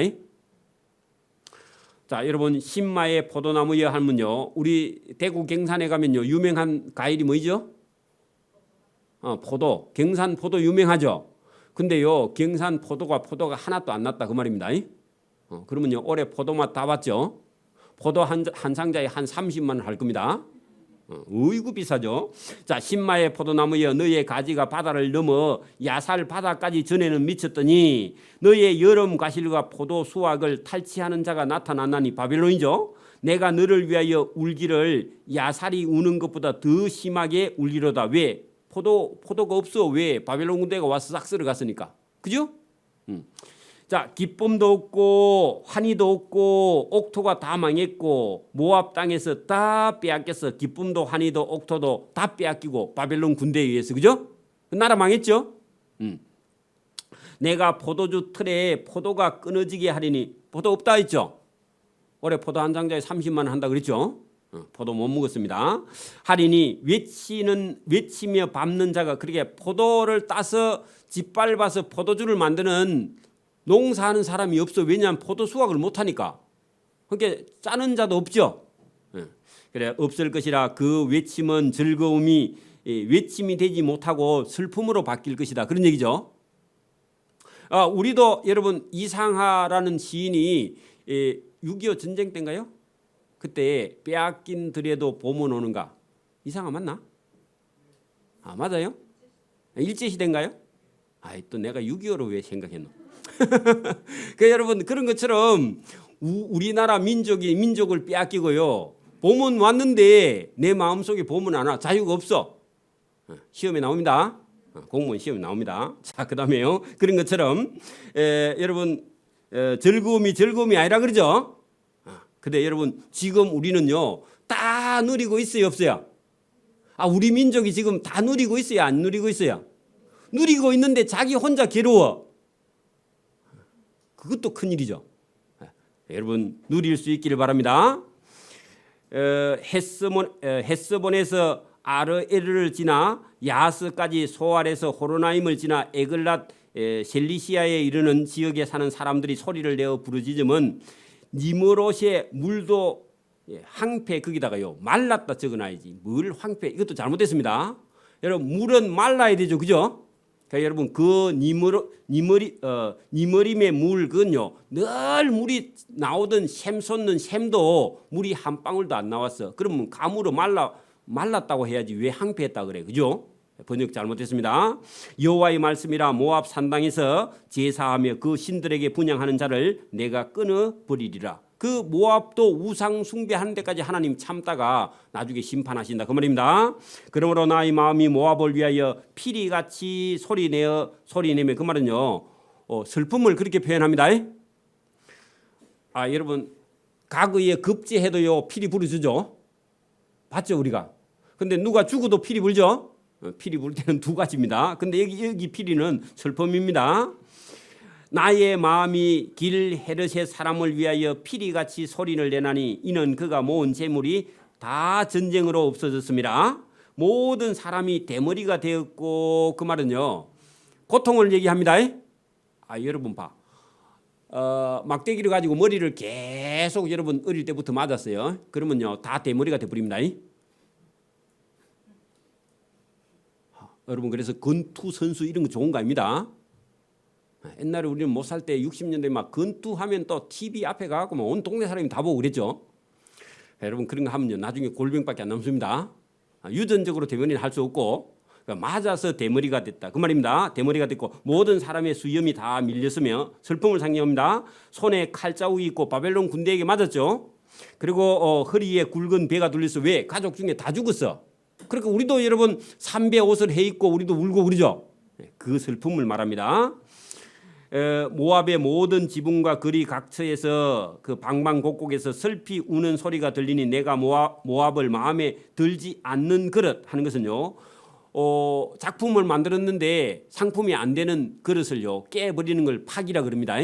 자 여러분 신마의 포도나무여 하면요 우리 대구 경산에 가면요 유명한 과일이 뭐죠? 포도. 경산 포도 유명하죠. 근데요 경산 포도가 하나도 안 났다 그 말입니다. 그러면요 올해 포도맛 다 봤죠? 포도 한 상자에 한 30만 원 할 겁니다. 어이구 비싸죠. 자 신마의 포도나무여 너의 가지가 바다를 넘어 야살 바다까지 전에는 미쳤더니 너의 여름 과실과 포도 수확을 탈취하는 자가 나타났나니 바벨론이죠. 내가 너를 위하여 울기를 야살이 우는 것보다 더 심하게 울리로다. 왜? 포도가 없어. 왜? 바벨론 군대가 와서 싹 쓸어갔으니까. 그죠? 자 기쁨도 없고 환희도 없고 옥토가 다 망했고 모압 땅에서 다 빼앗겼어. 기쁨도 환희도 옥토도 다 빼앗기고 바벨론 군대에 의해서. 그죠? 그 나라 망했죠. 내가 포도주 틀에 포도가 끊어지게 하리니 포도 없다 했죠. 올해 포도 한 장자에 30만 원 한다 그랬죠. 포도 못 먹었습니다. 하리니 외치며 밟는 자가 그렇게 포도를 따서 짓밟아서 포도주를 만드는 농사하는 사람이 없어. 왜냐하면 포도 수확을 못하니까. 그러니까 짜는 자도 없죠. 그래 없을 것이라. 그 외침은 즐거움이 외침이 되지 못하고 슬픔으로 바뀔 것이다. 그런 얘기죠. 우리도 여러분 이상하라는 시인이 6.25 전쟁 때인가요? 그때 빼앗긴 들에도 봄은 오는가? 이상하 맞나? 맞아요? 일제시대인가요? 또 내가 6.25로 왜 생각했노? 여러분 그런 것처럼 우리나라 민족을 빼앗기고요. 봄은 왔는데 내 마음속에 봄은 안 와. 자유가 없어. 시험에 나옵니다. 공무원 시험에 나옵니다. 자, 그다음에요. 그런 것처럼 여러분 즐거움이 아니라 그러죠. 근데 여러분 지금 우리는요 다 누리고 있어요, 없어요? 우리 민족이 지금 다 누리고 있어요, 안 누리고 있어요? 누리고 있는데 자기 혼자 괴로워. 그것도 큰일이죠. 여러분 누릴 수 있기를 바랍니다. 헤스본에서 아르에르를 지나 야스까지 소알에서 호로나임을 지나 에글랏 셀리시아에 이르는 지역에 사는 사람들이 소리를 내어 부르짖으면 니므롯의 물도 황폐, 거기다가요 말랐다 적어놔야지. 물 황폐, 이것도 잘못됐습니다. 여러분 물은 말라야 되죠, 그죠? 그러니까 여러분 그 니머림의 물 그건요 늘 물이 나오던 샘 솟는 샘도 물이 한 방울도 안 나왔어. 그러면 가물어 말랐다고 해야지 왜 황폐했다 그래, 그죠? 번역 잘못됐습니다. 여호와의 말씀이라 모압 산당에서 제사하며 그 신들에게 분향하는 자를 내가 끊어 버리리라. 그 모압도 우상 숭배하는 데까지 하나님 참다가 나중에 심판하신다 그 말입니다. 그러므로 나의 마음이 모압을 위하여 피리같이 소리내며 그 말은요 슬픔을 그렇게 표현합니다. 여러분 과거에 급제해도요 피리 부르주죠. 봤죠 우리가? 근데 누가 죽어도 피리 불죠. 피리 부를 때는 두 가지입니다. 근데 여기 피리는 슬픔입니다. 나의 마음이 길 헤르셋 사람을 위하여 피리같이 소리를 내나니 이는 그가 모은 재물이 다 전쟁으로 없어졌습니다. 모든 사람이 대머리가 되었고 그 말은요 고통을 얘기합니다. 여러분 봐. 막대기를 가지고 머리를 계속 여러분 어릴 때부터 맞았어요. 그러면요 다 대머리가 돼버립니다. 여러분 그래서 권투 선수 이런 거 좋은 거 아닙니다. 옛날에 우리는 못 살 때 60년대 막 권투하면 또 TV 앞에 가고 온 동네 사람이 다 보고 그랬죠. 여러분 그런 거 하면요 나중에 골병밖에 안 남습니다. 유전적으로 대머리는 할 수 없고 맞아서 대머리가 됐다 그 말입니다. 대머리가 됐고 모든 사람의 수염이 다 밀렸으며 슬픔을 상징합니다. 손에 칼자국이 있고 바벨론 군대에게 맞았죠. 그리고 허리에 굵은 배가 둘려서 왜 가족 중에 다 죽었어. 그러니까 우리도 여러분 삼배 옷을 해 입고 우리도 울고 그러죠. 그 슬픔을 말합니다. 모압의 모든 지붕과 거리 각처에서 그 방방곡곡에서 슬피 우는 소리가 들리니 내가 모압을 마음에 들지 않는 그릇 하는 것은요 작품을 만들었는데 상품이 안 되는 그릇을요 깨버리는 걸 파기라 그럽니다.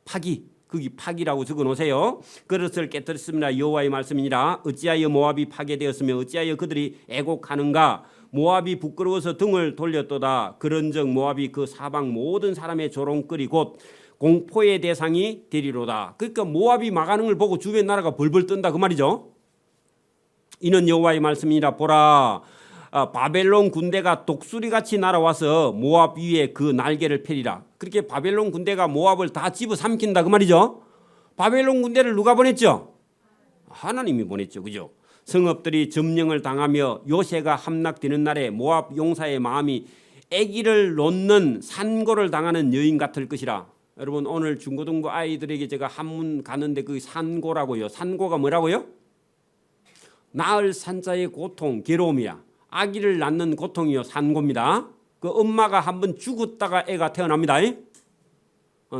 파기, 거기 파기라고 적어놓으세요. 그릇을 깨뜨렸습니다. 여호와의 말씀이니라. 어찌하여 모압이 파괴되었으며 어찌하여 그들이 애곡하는가. 모압이 부끄러워서 등을 돌렸도다. 그런즉 모압이 그 사방 모든 사람의 조롱거리 곧 공포의 대상이 되리로다. 그러니까 모압이 망하는 걸 보고 주변 나라가 벌벌 뜬다 그 말이죠. 이는 여호와의 말씀이니라. 보라 바벨론 군대가 독수리같이 날아와서 모압 위에 그 날개를 펴리라. 그렇게 바벨론 군대가 모압을 다 집어삼킨다 그 말이죠. 바벨론 군대를 누가 보냈죠? 하나님이 보냈죠, 그죠? 성읍들이 점령을 당하며 요새가 함락되는 날에 모압 용사의 마음이 아기를 놓는 산고를 당하는 여인 같을 것이라. 여러분 오늘 중고등부 아이들에게 제가 한문 가는데 그 산고라고요. 산고가 뭐라고요? 낳을 산자의 고통, 괴로움이야. 아기를 낳는 고통이요 산고입니다. 그 엄마가 한번 죽었다가 애가 태어납니다.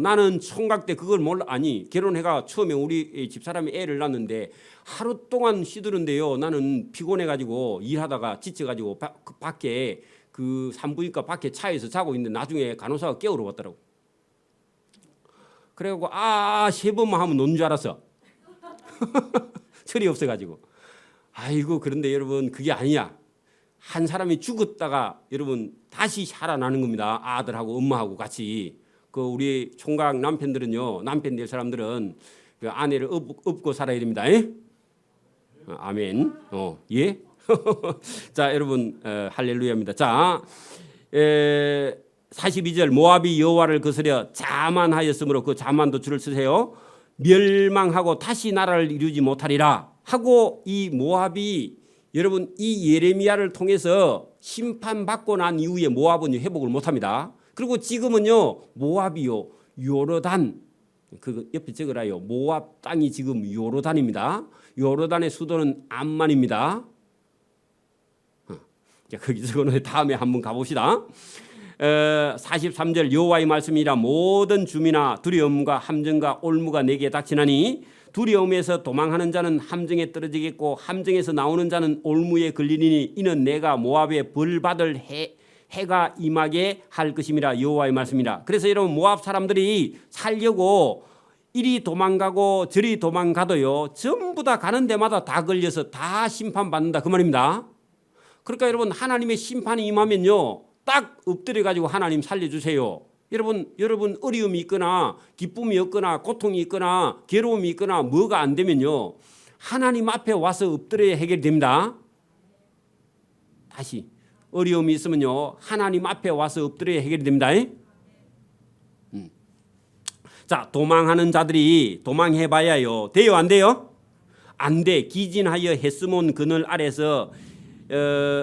나는 총각 때 그걸 몰라. 결혼해가 처음에 우리 집사람이 애를 낳는데 하루 동안 쉬드는데요 나는 피곤해가지고 일하다가 지쳐가지고 밖에 그 산부인과 밖에 차에서 자고 있는데 나중에 간호사가 깨우러 왔더라고. 그래갖고 세 번만 하면 노는 줄 알았어. 철이 없어가지고. 아이고 그런데 여러분 그게 아니야. 한 사람이 죽었다가 여러분 다시 살아나는 겁니다. 아들하고 엄마하고 같이. 그 우리 총각 남편들은요, 남편 될 사람들은 그 아내를 업고 살아야 됩니다. 아멘. 예. 자 여러분 할렐루야입니다. 자 42절 모압이 여호와를 거스려 자만하였으므로 그 자만도 줄을 쓰세요. 멸망하고 다시 나라를 이루지 못하리라 하고 이 모압이 여러분 이 예레미야를 통해서 심판받고 난 이후에 모압은 회복을 못합니다. 그리고 지금은요 모압이요 요르단 그 옆에 적으라요. 모압 땅이 지금 요르단입니다. 요르단의 수도는 암만입니다. 거기 적어놓은 다음에 한번 가봅시다. 43절 여호와의 말씀이라 모든 주민아 두려움과 함정과 올무가 내게 닥치나니 두려움에서 도망하는 자는 함정에 떨어지겠고 함정에서 나오는 자는 올무에 걸리니 이는 내가 모압에 벌받을 해가 임하게 할 것임이라 여호와의 말씀이라. 그래서 여러분 모압 사람들이 살려고 이리 도망가고 저리 도망가도요 전부 다 가는 데마다 다 걸려서 다 심판받는다 그 말입니다. 그러니까 여러분 하나님의 심판이 임하면요 딱 엎드려 가지고 하나님 살려주세요. 여러분 어려움이 있거나 기쁨이 없거나 고통이 있거나 괴로움이 있거나 뭐가 안 되면요 하나님 앞에 와서 엎드려야 해결됩니다. 다시 어려움이 있으면요 하나님 앞에 와서 엎드려야 해결됩니다. 자 도망하는 자들이 도망해봐야요 돼요 안 돼요? 안 돼. 기진하여 헤스몬 그늘 아래서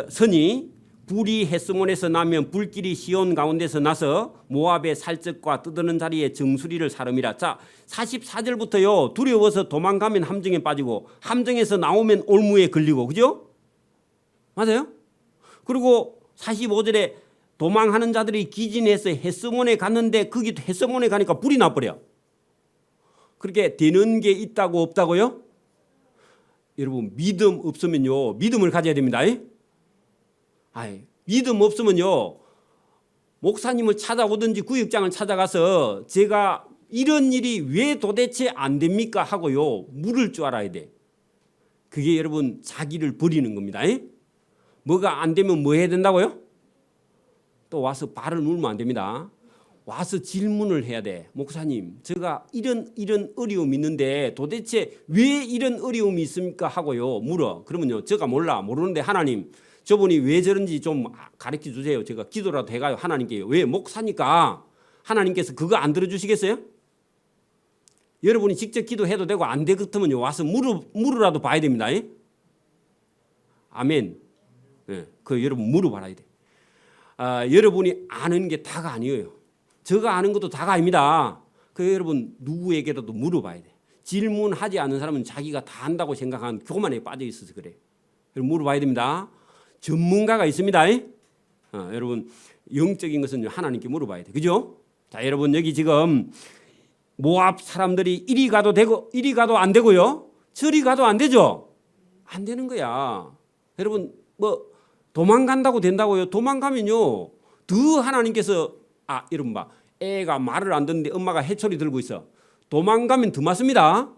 선이 불이 헤스몬에서 나면 불길이 시온 가운데서 나서 모압의 살적과 뜯는 자리에 정수리를 사름이라. 자 44절부터요 두려워서 도망가면 함정에 빠지고 함정에서 나오면 올무에 걸리고 그죠? 맞아요? 그리고 45절에 도망하는 자들이 기진해서 헤스몬에 갔는데 거기 헤스몬에 가니까 불이 나버려. 그렇게 되는 게 있다고 없다고요? 여러분 믿음 없으면요 믿음을 가져야 됩니다. 믿음 없으면요 목사님을 찾아오든지 구역장을 찾아가서 제가 이런 일이 왜 도대체 안 됩니까 하고요 물을 줄 알아야 돼. 그게 여러분 자기를 버리는 겁니다. 뭐가 안 되면 뭐 해야 된다고요? 또 와서 발을 물면 안 됩니다. 와서 질문을 해야 돼. 목사님 제가 이런 어려움이 있는데 도대체 왜 이런 어려움이 있습니까 하고요 물어. 그러면요 제가 모르는데 하나님 저분이 왜 저런지 좀 가르쳐 주세요. 제가 기도라도 해가요 하나님께. 왜 목사니까 하나님께서 그거 안 들어주시겠어요? 여러분이 직접 기도해도 되고 안 되겠으면요 와서 물으라도 봐야 됩니다. 아멘. 그 여러분 물어봐야 돼. 여러분이 아는 게 다가 아니에요. 제가 아는 것도 다가 아닙니다. 그 여러분 누구에게라도 물어봐야 돼. 질문하지 않는 사람은 자기가 다 안다고 생각하는 교만에 빠져 있어서 그래. 여러분 물어봐야 됩니다. 전문가가 있습니다. 여러분 영적인 것은 하나님께 물어봐야 돼. 그죠? 자 여러분 여기 지금 모압 사람들이 이리 가도 되고 이리 가도 안 되고요. 저리 가도 안 되죠. 안 되는 거야. 여러분 뭐 도망간다고 된다고요? 도망가면요 더 하나님께서 여러분 봐 애가 말을 안 듣는데 엄마가 해초리 들고 있어. 도망가면 더 맞습니다.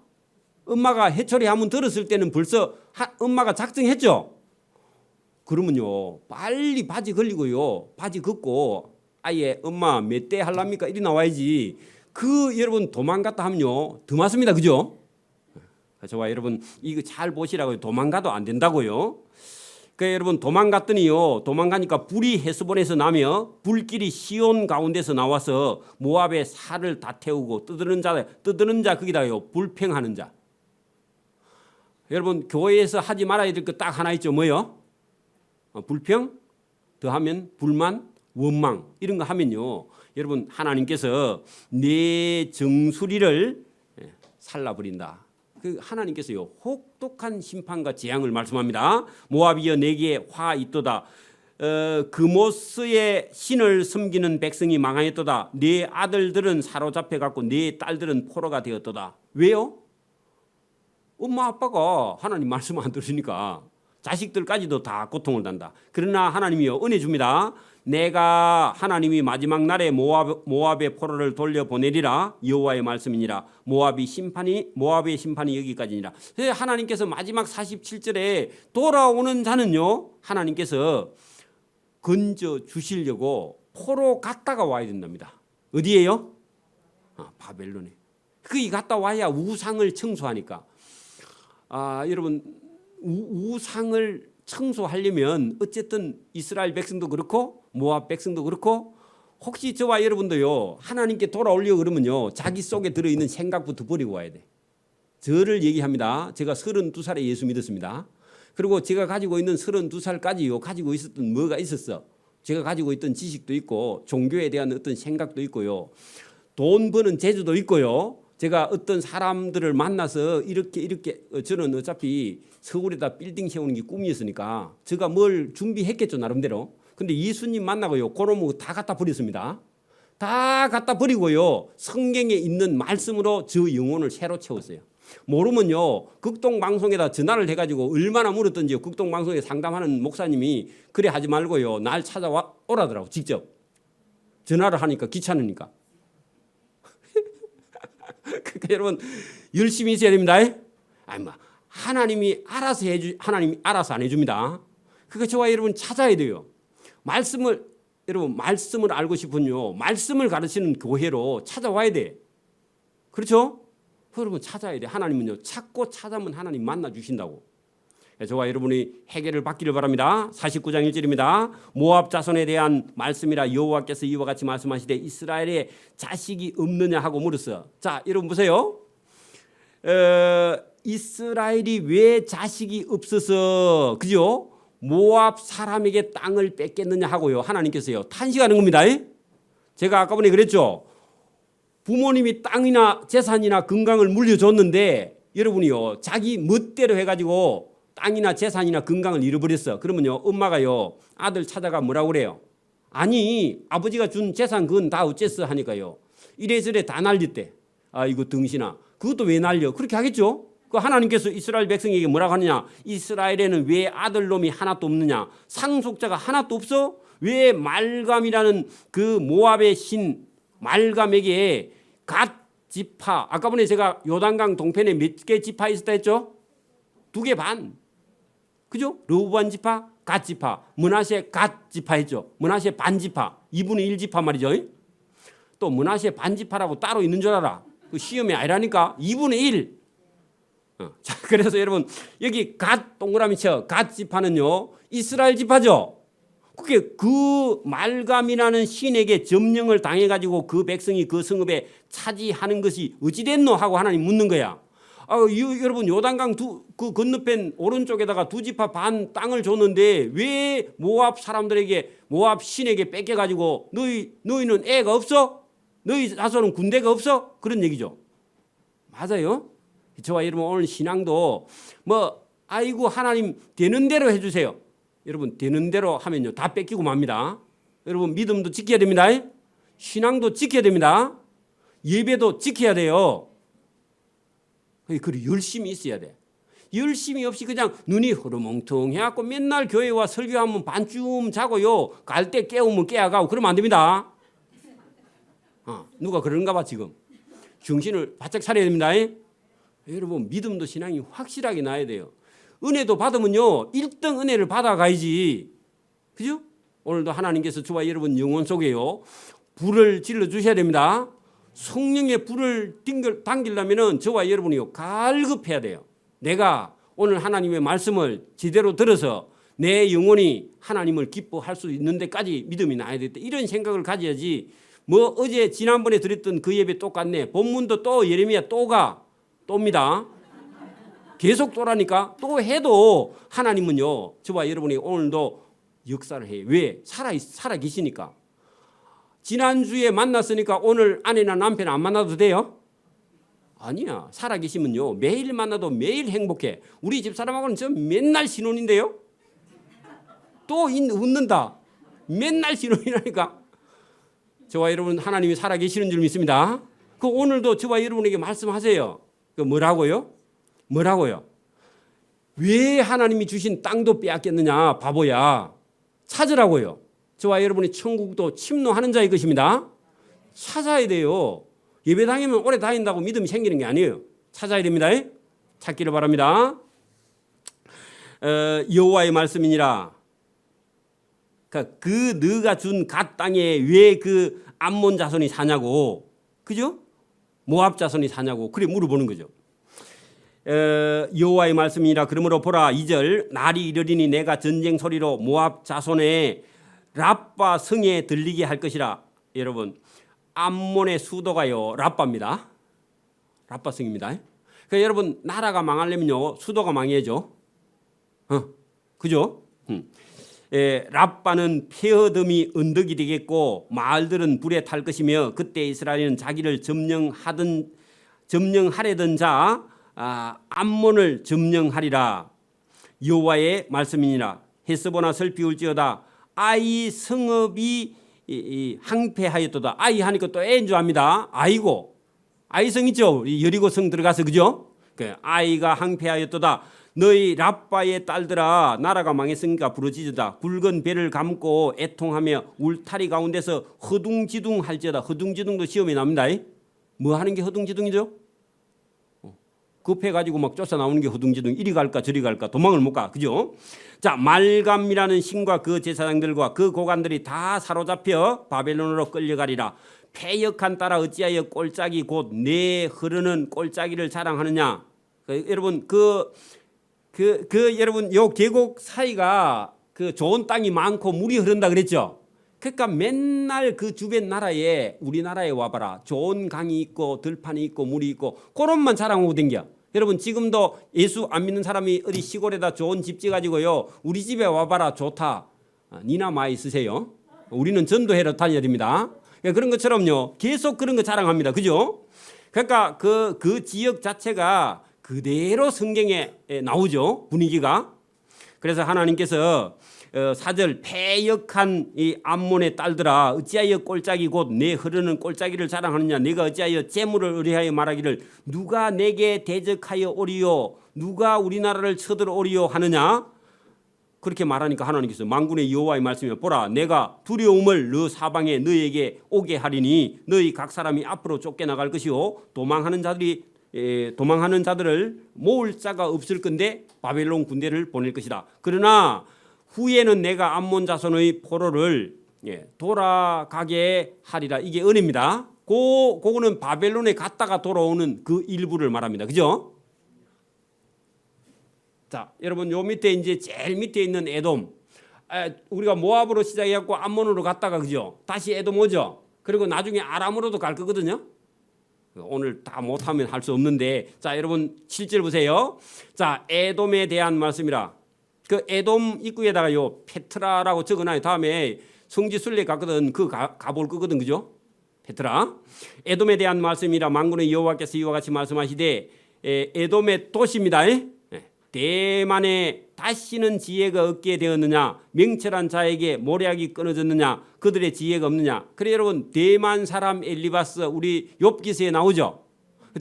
엄마가 해초리 한번 들었을 때는 벌써 엄마가 작정했죠. 그러면요 빨리 바지 걸리고요 바지 걷고 아예 엄마 몇 대 할랍니까 이리 나와야지. 그 여러분 도망갔다 하면요 더 맞습니다. 그죠? 저와 여러분 이거 잘 보시라고요. 도망가도 안 된다고요. 그러니까 여러분 도망가니까 불이 헤스본에서 나며 불길이 시온 가운데서 나와서 모압의 살을 다 태우고 뜯는 자 거기다요 불평하는 자. 여러분 교회에서 하지 말아야 될 거 딱 하나 있죠. 뭐요? 불평 더하면 불만 원망 이런 거 하면요 여러분 하나님께서 내 정수리를 살라버린다. 그 하나님께서요 혹독한 심판과 재앙을 말씀합니다. 모압이여 내게 화 있도다. 그모스의 신을 섬기는 백성이 망하였도다. 네 아들들은 사로잡혀 갖고 네 딸들은 포로가 되었도다. 왜요? 엄마 아빠가 하나님 말씀 안 들으니까 자식들까지도 다 고통을 단다. 그러나 하나님이요 은혜 줍니다. 내가 하나님이 마지막 날에 모압의 포로를 돌려보내리라. 여호와의 말씀이니라. 모압의 심판이 여기까지니라. 하나님께서 마지막 47절에 돌아오는 자는요 하나님께서 건져 주시려고 포로 갔다가 와야 된답니다. 어디에요? 바벨론에. 거기 갔다 와야 우상을 청소하니까. 여러분 우상을 청소하려면 어쨌든 이스라엘 백성도 그렇고 모압 백성도 그렇고 혹시 저와 여러분도요 하나님께 돌아오려고 그러면요 자기 속에 들어있는 생각부터 버리고 와야 돼. 저를 얘기합니다. 제가 32살에 예수 믿었습니다. 그리고 제가 가지고 있는 32살까지요 가지고 있었던 뭐가 있었어. 제가 가지고 있던 지식도 있고 종교에 대한 어떤 생각도 있고요. 돈 버는 재주도 있고요. 제가 어떤 사람들을 만나서 이렇게 저는 어차피 서울에다 빌딩 세우는 게 꿈이었으니까 제가 뭘 준비했겠죠 나름대로. 근데 예수님 만나고요 그런 거 다 갖다 버렸습니다. 다 갖다 버리고요 성경에 있는 말씀으로 저 영혼을 새로 채웠어요. 모르면요 극동방송에다 전화를 해가지고 얼마나 물었던지요. 극동방송에 상담하는 목사님이 그래 하지 말고요 날 찾아와 오라더라고. 직접 전화를 하니까 귀찮으니까. 그러니까 여러분 열심히 있어야 됩니다. 하나님이 알아서 안 해줍니다. 그러니까 저와 여러분 찾아야 돼요. 여러분 말씀을 알고 싶으면요 말씀을 가르치는 교회로 찾아와야 돼. 그렇죠? 여러분 찾아야 돼. 하나님은요 찾고 찾아면 하나님 만나 주신다고. 저와 여러분이 해결을 받기를 바랍니다. 49장 1절입니다. 모압 자손에 대한 말씀이라 여호와께서 이와 같이 말씀하시되 이스라엘에 자식이 없느냐 하고 물었어. 자 여러분 보세요. 이스라엘이 왜 자식이 없어서 그죠? 모압 사람에게 땅을 뺏겠느냐 하고요 하나님께서요 탄식하는 겁니다. 제가 아까 전에 그랬죠. 부모님이 땅이나 재산이나 건강을 물려줬는데 여러분이요 자기 멋대로 해가지고 땅이나 재산이나 건강을 잃어버렸어. 그러면요 엄마가요 아들 찾아가 뭐라고 그래요? 아니 아버지가 준 재산 그건 다 어째서 하니까요 이래저래 다 날렸대. 이거 등신아 그것도 왜 날려? 그렇게 하겠죠. 그 하나님께서 이스라엘 백성에게 뭐라고 하느냐? 이스라엘에는 왜 아들놈이 하나도 없느냐? 상속자가 하나도 없어? 왜 말감이라는 그 모압의 신 말감에게 갓 지파, 아까 전에 제가 요단강 동편에 몇 개 지파 있었다 했죠? 2개 반. 그죠? 르우반 지파, 갓 지파, 므낫세 갓 지파 했죠. 므낫세 반 지파, 2분의 1 지파 말이죠. 또 므낫세 반 지파라고 따로 있는 줄 알아. 그 시험이 아니라니까 2분의 1. 자, 그래서 여러분 여기 갓 동그라미 쳐. 갓 지파는요 이스라엘 지파죠. 그게 그 말감이라는 신에게 점령을 당해가지고 그 백성이 그 성읍에 차지하는 것이 어찌됐노 하고 하나님 묻는 거야. 여러분 요단강 그 건너편 오른쪽에다가 2지파 반 땅을 줬는데 왜 모압 사람들에게 모압 신에게 뺏겨가지고 너희는 애가 없어? 너희 자손은 군대가 없어? 그런 얘기죠. 맞아요. 저와 여러분 오늘 신앙도 아이고 하나님 되는 대로 해주세요. 여러분 되는 대로 하면요 다 뺏기고 맙니다. 여러분 믿음도 지켜야 됩니다. 신앙도 지켜야 됩니다. 예배도 지켜야 돼요. 그리고 열심히 있어야 돼. 열심히 없이 그냥 눈이 흐르멍텅해갖고 맨날 교회 와 설교하면 반쯤 자고요 갈 때 깨우면 깨어가고 그러면 안 됩니다. 누가 그런가 봐 지금. 정신을 바짝 차려야 됩니다. 여러분 믿음도 신앙이 확실하게 나야 돼요. 은혜도 받으면요 1등 은혜를 받아가야지. 그죠? 오늘도 하나님께서 저와 여러분 영혼 속에요 불을 질러 주셔야 됩니다. 성령의 불을 당기려면 저와 여러분이요 갈급해야 돼요. 내가 오늘 하나님의 말씀을 제대로 들어서 내 영혼이 하나님을 기뻐할 수 있는 데까지 믿음이 나야 되겠다. 이런 생각을 가져야지. 어제 지난번에 드렸던 그 예배 똑같네. 본문도 또 예레미야 또입니다. 계속 또라니까. 또 해도 하나님은요 저와 여러분이 오늘도 역사를 해요. 왜? 살아 계시니까. 지난주에 만났으니까 오늘 아내나 남편 안 만나도 돼요? 아니야. 살아 계시면요 매일 만나도 매일 행복해. 우리 집사람하고는 저 맨날 신혼인데요. 또 웃는다. 맨날 신혼이라니까. 저와 여러분 하나님이 살아 계시는 줄 믿습니다. 오늘도 저와 여러분에게 말씀하세요. 뭐라고요? 왜 하나님이 주신 땅도 빼앗겼느냐? 바보야. 찾으라고요. 저와 여러분이 천국도 침노하는 자의 것입니다. 찾아야 돼요. 예배 다니면 오래 다닌다고 믿음이 생기는 게 아니에요. 찾아야 됩니다. 찾기를 바랍니다. 여호와의 말씀이니라. 그 너가 준 갓 땅에 왜 그 암몬 자손이 사냐고, 그죠? 모압 자손이 사냐고 그래 물어보는 거죠. 여호와의 말씀이니라. 그러므로 보라, 2절 날이 이르리니 내가 전쟁 소리로 모압 자손의 랍바 성에 들리게 할 것이라. 여러분, 암몬의 수도가요 랍바입니다. 랍바 성입니다. 그러니까 여러분, 나라가 망하려면요 수도가 망해야죠. 그죠? 랍바는 폐허덤이 언덕이 되겠고 마을들은 불에 탈 것이며 그때 이스라엘은 자기를 점령하려던 자 암몬을 점령하리라. 여호와의 말씀이니라. 헤스보나 슬피울지어다. 아이 성읍이 항폐하였도다. 아이 하니까 또 애인 줄 압니다. 아이고, 아이성 있죠? 여리고 성 들어가서, 그죠? 아이가 항폐하였도다. 너희 랍바의 딸들아, 나라가 망했으니까 부르짖으다. 굵은 배를 감고 애통하며 울타리 가운데서 허둥지둥 할지어다. 허둥지둥도 시험에 나옵니다. 뭐 하는 게 허둥지둥이죠? 급해가지고 막 쫓아 나오는 게 허둥지둥. 이리 갈까 저리 갈까 도망을 못 가, 그죠? 자, 말감이라는 신과 그 제사장들과 그 고관들이 다 사로잡혀 바벨론으로 끌려가리라. 패역한 딸아, 어찌하여 꼴짝이 곧 내 흐르는 꼴짝이를 자랑하느냐. 여러분, 여러분, 요 계곡 사이가 그 좋은 땅이 많고 물이 흐른다 그랬죠. 그러니까 맨날 그 주변 나라에, 우리나라에 와봐라. 좋은 강이 있고 들판이 있고 물이 있고 그런만 자랑하고 댕겨. 여러분, 지금도 예수 안 믿는 사람이 어디 시골에다 좋은 집 지어가지고요, 우리 집에 와봐라 좋다. 니나 많이 쓰세요. 우리는 전도회로 다녀야 됩니다. 그런 것처럼요 계속 그런 거 자랑합니다. 그죠? 그러니까 그 지역 자체가 그대로 성경에 나오죠, 분위기가. 그래서 하나님께서 4절 패역한 이 암몬의 딸들아, 어찌하여 꼴짝이 곧 내 흐르는 꼴짝이를 자랑하느냐. 내가 어찌하여 재물을 의뢰하여 말하기를 누가 내게 대적하여 오리요, 누가 우리나라를 쳐들어 오리요 하느냐. 그렇게 말하니까 하나님께서 만군의 여호와의 말씀이여, 보라, 내가 두려움을 너 사방에 너에게 오게 하리니 너희 각 사람이 앞으로 쫓겨나갈 것이요, 도망하는 자들을 모을 자가 없을 건데 바벨론 군대를 보낼 것이다. 그러나 후에는 내가 암몬 자손의 포로를 돌아가게 하리라. 이게 은혜입니다. 그거는 바벨론에 갔다가 돌아오는 그 일부를 말합니다. 그죠? 자, 여러분, 요 밑에 이제 제일 밑에 있는 에돔, 우리가 모압으로 시작해갖고 암몬으로 갔다가, 그죠? 다시 에돔 오죠. 그리고 나중에 아람으로도 갈 거거든요. 오늘 다 못하면 할 수 없는데, 자, 여러분 7절 보세요. 자, 에돔에 대한 말씀이라. 그 에돔 입구에다가 요 페트라라고 적어놔요. 다음에 성지 순례 갔거든. 그 가볼 거거든, 그죠? 페트라. 에돔에 대한 말씀이라. 만군의 여호와께서 이와 같이 말씀하시되, 에돔의 도시입니다. 대만에 다시는 지혜가 없게 되었느냐. 명철한 자에게 모략이 끊어졌느냐. 그들의 지혜가 없느냐. 그래 여러분, 대만 사람 엘리바스, 우리 욥기서에 나오죠.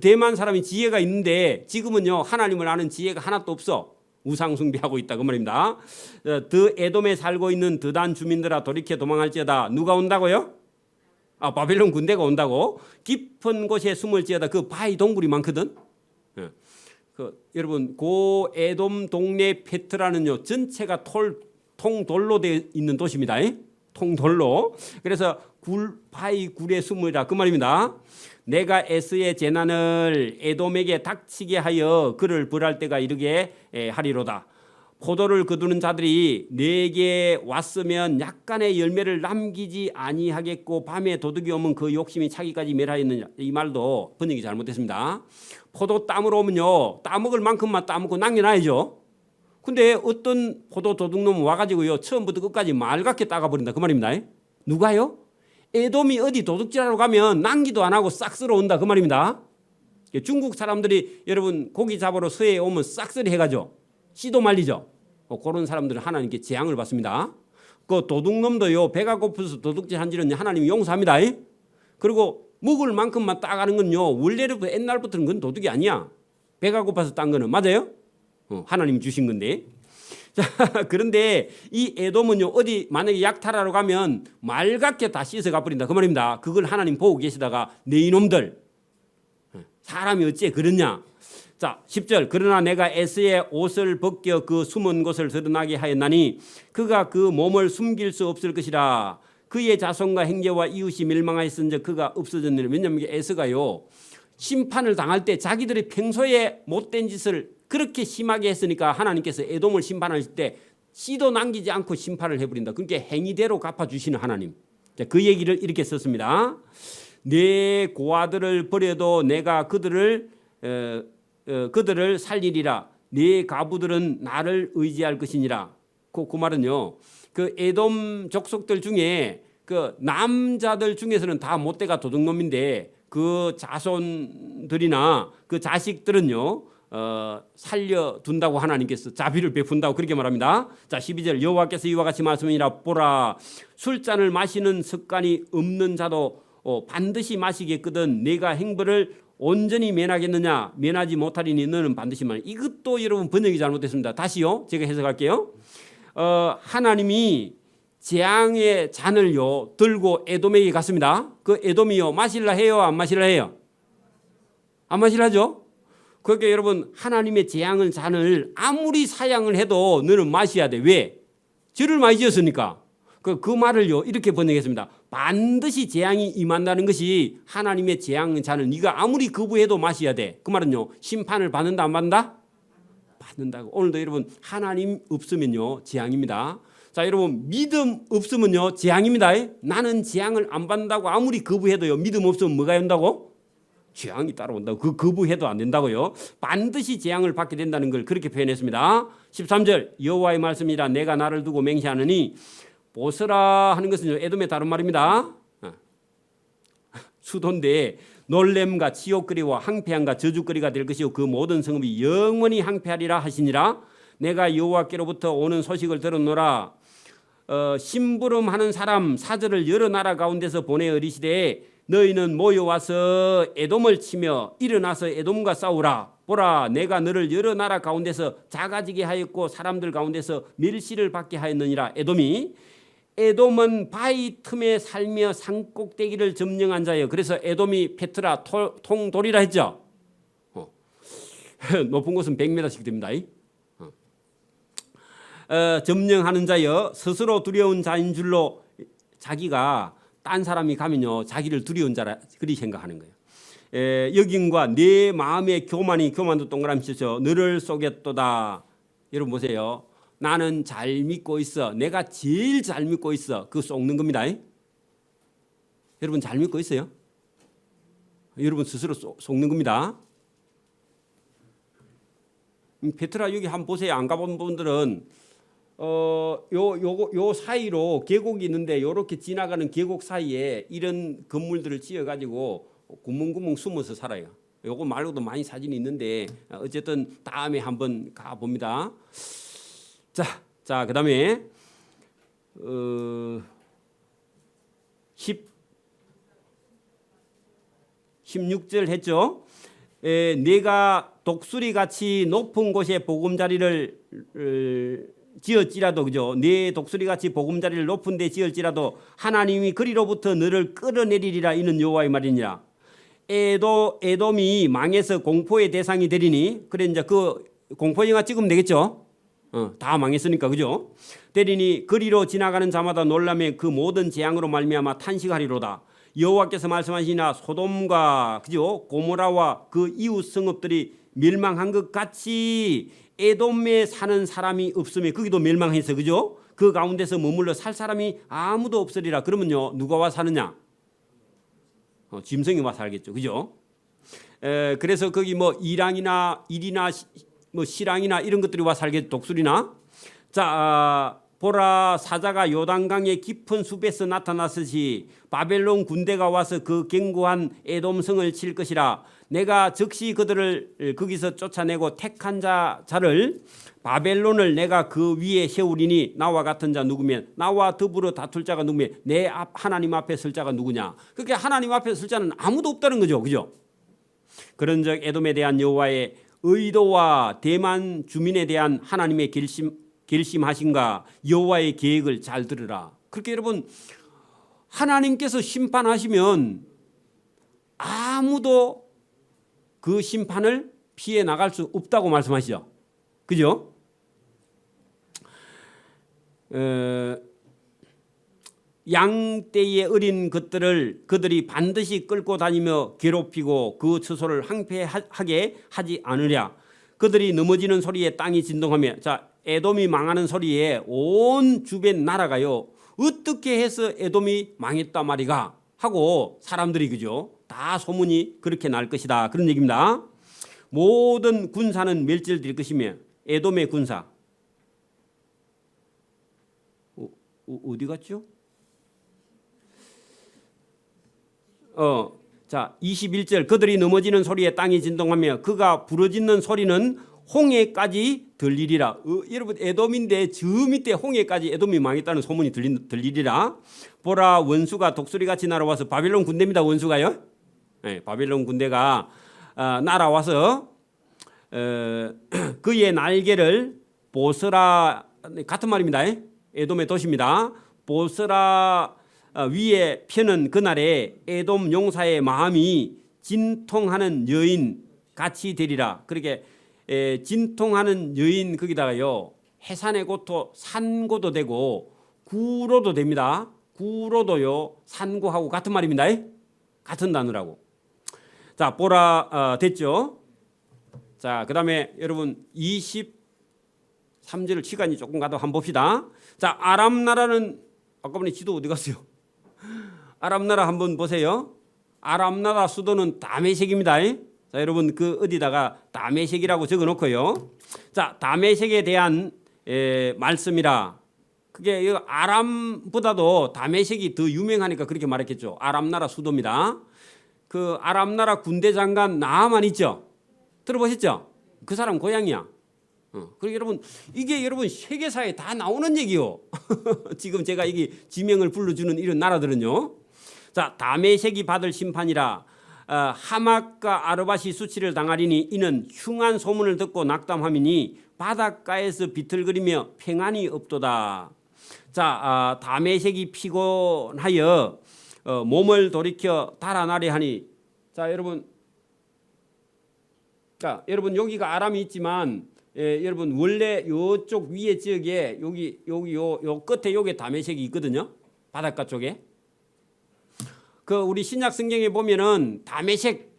대만 사람이 지혜가 있는데 지금은요 하나님을 아는 지혜가 하나도 없어. 우상 숭배하고 있다 그 말입니다. 더 에돔에 살고 있는 드단 주민들아, 돌이켜 도망할지어다. 누가 온다고요? 바벨론 군대가 온다고. 깊은 곳에 숨을지어다. 그 바위 동굴이 많거든. 여러분, 고 에돔 동네 페트라는요 전체가 통돌로 되어 있는 도시입니다. 통돌로. 그래서 바위 굴에 숨으라 그 말입니다. 내가 에스의 재난을 에돔에게 닥치게 하여 그를 벌할 때가 이르게 하리로다. 포도를 거두는 자들이 내게 왔으면 약간의 열매를 남기지 아니하겠고 밤에 도둑이 오면 그 욕심이 차기까지 멸하였느냐. 이 말도 번역이 잘못됐습니다. 포도 따먹으러 오면요 따먹을 만큼만 따먹고 남겨놔야죠. 근데 어떤 포도 도둑놈 와가지고요 처음부터 끝까지 말갛게 따가버린다 그 말입니다. 누가요? 에돔이 어디 도둑질하러 가면 남기도 안 하고 싹 쓸어 온다 그 말입니다. 중국 사람들이 여러분 고기 잡으러 서해에 오면 싹쓸이 해가죠. 씨도 말리죠. 그런 사람들은 하나님께 재앙을 받습니다. 그 도둑놈도요 배가 고프서 도둑질한 지는 하나님이 용서합니다. 그리고 먹을 만큼만 따가는 건요 원래부터 옛날부터는 그건 도둑이 아니야. 배가 고파서 딴 거는. 맞아요? 하나님 주신 건데. 자, 그런데 이 에돔은요, 어디 만약에 약탈하러 가면 맑게 다 씻어가 버린다 그 말입니다. 그걸 하나님 보고 계시다가 네 이놈들 사람이 어찌 그러냐. 자, 10절. 그러나 내가 에스의 옷을 벗겨 그 숨은 곳을 드러나게 하였나니 그가 그 몸을 숨길 수 없을 것이라. 그의 자손과 형제와 이웃이 멸망하였은즉 그가 없어졌느니라. 왜냐하면 에스가요, 심판을 당할 때 자기들이 평소에 못된 짓을 그렇게 심하게 했으니까 하나님께서 에돔을 심판하실 때 씨도 남기지 않고 심판을 해버린다. 그러니까 행위대로 갚아주시는 하나님. 자, 그 얘기를 이렇게 썼습니다. 내 고아들을 버려도 내가 그들을 살리리라. 네 가부들은 나를 의지할 것이니라. 그 말은요, 그 에돔 족속들 중에 그 남자들 중에서는 다 못돼가 도둑놈인데 그 자손들이나 그 자식들은요, 살려둔다고 하나님께서 자비를 베푼다고 그렇게 말합니다. 자, 12절. 여호와께서 이와 같이 말씀이라. 보라, 술잔을 마시는 습관이 없는 자도 반드시 마시겠거든 내가 행벌을 온전히 면하겠느냐. 면하지 못하리니 너는 반드시 말. 이것도 여러분 번역이 잘못됐습니다. 다시요, 제가 해석할게요. 하나님이 재앙의 잔을요 들고 에돔에게 갔습니다. 그 에돔이요 마실라 해요, 안 마실라 해요? 안 마실라죠. 그러니까 여러분, 하나님의 재앙의 잔을 아무리 사양을 해도 너는 마셔야 돼. 왜? 죄를 많이 지었으니까. 그 말을요 이렇게 번역했습니다. 반드시 재앙이 임한다는 것이 하나님의 재앙의 잔을 네가 아무리 거부해도 마셔야 돼. 그 말은요, 심판을 받는다 안 받는다? 받는다고. 오늘도 여러분, 하나님 없으면요 재앙입니다. 자, 여러분, 믿음 없으면요 재앙입니다. 나는 재앙을 안 받는다고 아무리 거부해도요, 믿음 없으면 뭐가 온다고? 재앙이 따라온다고. 그 거부해도 안 된다고요. 반드시 재앙을 받게 된다는 걸 그렇게 표현했습니다. 13절. 여호와의 말씀이라. 내가 나를 두고 맹세하느니. 보스라 하는 것은 에돔의 다른 말입니다. 수도인데 놀램과 치욕거리와 항폐함과 저주거리가 될 것이요 그 모든 성읍이 영원히 항폐하리라 하시니라. 내가 여호와께로부터 오는 소식을 들었노라. 심부름하는 사람 사절을 여러 나라 가운데서 보내 어리시되 너희는 모여와서 에돔을 치며 일어나서 에돔과 싸우라. 보라, 내가 너를 여러 나라 가운데서 작아지게 하였고 사람들 가운데서 멸시를 받게 하였느니라. 에돔은 바위 틈에 살며 산꼭대기를 점령한 자예요. 그래서 에돔이 페트라 통돌이라 했죠. 높은 곳은 100m씩 됩니다. 점령하는 자여, 스스로 두려운 자인 줄로 자기가 딴 사람이 가면요 자기를 두려운 자라 그리 생각하는 거예요. 여김과 내 마음의 교만도 동그라미 치죠. 너를 쏘겠도다. 여러분 보세요. 나는 잘 믿고 있어. 내가 제일 잘 믿고 있어. 그거 쏘는 겁니다. 여러분 잘 믿고 있어요? 여러분 스스로 쏘는 겁니다. 페트라 여기 한번 보세요. 안 가본 분들은 요 사이로 계곡이 있는데 요렇게 지나가는 계곡 사이에 이런 건물들을 지어 가지고 구멍구멍 숨어서 살아요. 요거 말고도 많이 사진이 있는데 어쨌든 다음에 한번 가 봅니다. 자, 그다음에 16절 했죠. 내가 독수리 같이 높은 곳에 보금자리를 지었지라도, 그죠? 네 독수리 같이 보금자리를 높은 데 지을지라도 하나님이 그리로부터 너를 끌어내리리라. 이는 여호와의 말이니라. 에돔이 망해서 공포의 대상이 되리니, 그래 이제 그 공포 영화 찍으면 되겠죠. 다 망했으니까, 그죠? 되리니 그리로 지나가는 자마다 놀라며 그 모든 재앙으로 말미암아 탄식하리로다. 여호와께서 말씀하시나 소돔과, 그죠? 고모라와 그 이웃 성읍들이 멸망한 것 같이 에돔에 사는 사람이 없으면 거기도 멸망해서, 그죠? 그 가운데서 머물러 살 사람이 아무도 없으리라. 그러면요 누가 와 사느냐? 짐승이 와 살겠죠, 그죠? 그래서 거기 뭐 일이나 뭐 시랑이나 이런 것들이 와 살겠죠, 독수리나. 자, 보라, 사자가 요단강의 깊은 숲에서 나타났으시 바벨론 군대가 와서 그 견고한 에돔성을 칠 것이라. 내가 즉시 그들을 거기서 쫓아내고 택한 자를 바벨론을 내가 그 위에 세우리니 나와 같은 자 누구면, 나와 더불어 다툴 자가 누구면, 내 하나님 앞에 설 자가 누구냐. 그렇게 하나님 앞에 설 자는 아무도 없다는 거죠, 그죠? 그런즉 에돔에 대한 여호와의 의도와 대만 주민에 대한 하나님의 결심하신가 여호와의 계획을 잘 들으라. 그렇게 여러분 하나님께서 심판하시면 아무도 그 심판을 피해 나갈 수 없다고 말씀하시죠. 그죠? 양떼의 어린 것들을 그들이 반드시 끌고 다니며 괴롭히고 그 처소를 황폐하게 하지 않으랴. 그들이 넘어지는 소리에 땅이 진동하며, 자, 에돔이 망하는 소리에 온 주변 나라가요 어떻게 해서 에돔이 망했단 말이가 하고 사람들이 그죠 다 소문이 그렇게 날 것이다 그런 얘기입니다. 모든 군사는 멸절될 것이며 에돔의 군사 어디 갔죠? 자 21절 그들이 넘어지는 소리에 땅이 진동하며 그가 부러지는 소리는 홍해까지 들리리라. 여러분 에돔인데 저 밑에 홍해까지 에돔이 망했다는 소문이 들리리라. 보라 원수가 독수리같이 날아와서 바벨론 군대입니다. 원수가요. 네, 바벨론 군대가 날아와서 그의 날개를 보스라 같은 말입니다. 에돔의 도시입니다. 보스라 위에 펴는 그날에 에돔 용사의 마음이 진통하는 여인 같이 되리라. 그렇게 진통하는 여인 거기다가요 해산의 고토 산고도 되고 구로도 됩니다. 구로도요 산고하고 같은 말입니다. 같은 단어라고. 자 보라 됐죠. 자 그다음에 여러분 23절 시간이 조금 가도 한번 봅시다. 자 아람 나라는 아까 보니 지도 어디 갔어요? 아람 나라 한번 보세요. 아람 나라 수도는 다메섹입니다. 자, 여러분 그 어디다가 다메섹이라고 적어놓고요. 자, 다메섹에 대한 말씀이라. 그게 아람보다도 다메섹이 더 유명하니까 그렇게 말했겠죠. 아람 나라 수도입니다. 그 아람 나라 군대 장관 나아만 있죠. 들어보셨죠? 그 사람 고향이야. 그리고 여러분 이게 여러분 세계사에 다 나오는 얘기요. 지금 제가 이게 지명을 불러주는 이런 나라들은요. 자, 다메섹이 받을 심판이라. 하맛과 아르밧이 수치를 당하리니 이는 흉한 소문을 듣고 낙담함이니 바닷가에서 비틀거리며 평안이 없도다. 자, 다메섹이 피곤하여 몸을 돌이켜 달아나려 하니. 자, 여러분 여기가 아람이 있지만 여러분 원래 요쪽 위에 지역에 여기 요 끝에 요게 다메섹이 있거든요. 바닷가 쪽에. 그 우리 신약 성경에 보면은 다메섹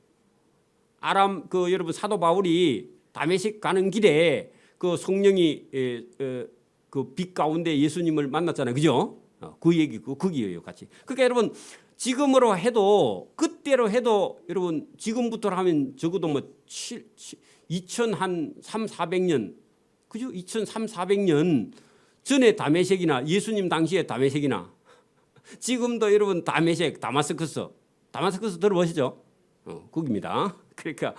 아람 그 여러분 사도 바울이 다메섹 가는 길에 그 성령이 그 빛 가운데 예수님을 만났잖아요. 그죠? 그 얘기 거기에요, 같이. 그러니까 여러분 지금으로 해도 그때로 해도 여러분 지금부터 하면 적어도 뭐 2,300~400년 그죠? 2,300~400년 전에 다메섹이나 예수님 당시에 다메섹이나 지금도 여러분 다메섹 다마스커스 들어보시죠? 거기입니다. 그러니까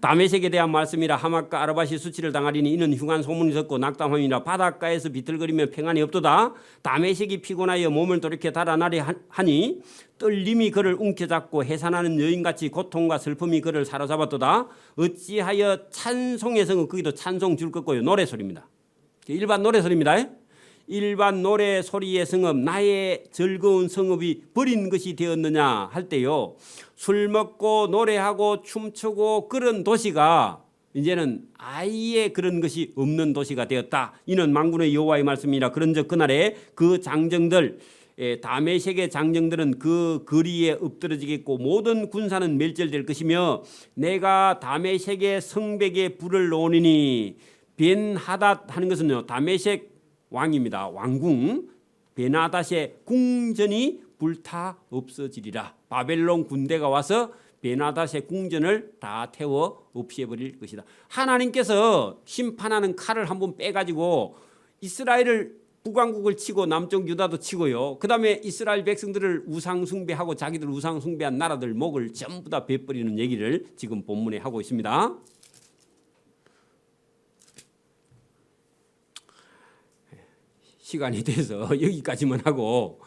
다메섹에 대한 말씀이라 하맛과 아르밧이 수치를 당하리니 이는 흉한 소문이 듣고 낙담함이라 바닷가에서 비틀거리며 평안이 없도다. 다메섹이 피곤하여 몸을 돌이켜 달아나려 하니 떨림이 그를 움켜잡고 해산하는 여인같이 고통과 슬픔이 그를 사로잡았도다. 어찌하여 찬송의 성은 거기도 찬송 줄 것고요. 노래소리입니다. 일반 노래소리입니다. 일반 노래 소리의 성읍 나의 즐거운 성읍이 버린 것이 되었느냐 할 때요. 술 먹고 노래하고 춤추고 그런 도시가 이제는 아예 그런 것이 없는 도시가 되었다. 이는 만군의 여호와의 말씀이라. 그런즉 그날에 그 장정들 다메섹의 장정들은 그 거리에 엎드러지겠고 모든 군사는 멸절될 것이며 내가 다메섹의 성벽에 불을 놓으니 벤하닷 하는 것은요 다메섹 왕입니다. 왕궁 베나닷의 궁전이 불타 없어지리라. 바벨론 군대가 와서 베나닷의 궁전을 다 태워 없애버릴 것이다. 하나님께서 심판하는 칼을 한번 빼가지고 이스라엘을 북왕국을 치고 남쪽 유다도 치고요. 그 다음에 이스라엘 백성들을 우상 숭배하고 자기들 우상 숭배한 나라들 목을 전부 다 베버리는 얘기를 지금 본문에 하고 있습니다. 시간이 돼서 여기까지만 하고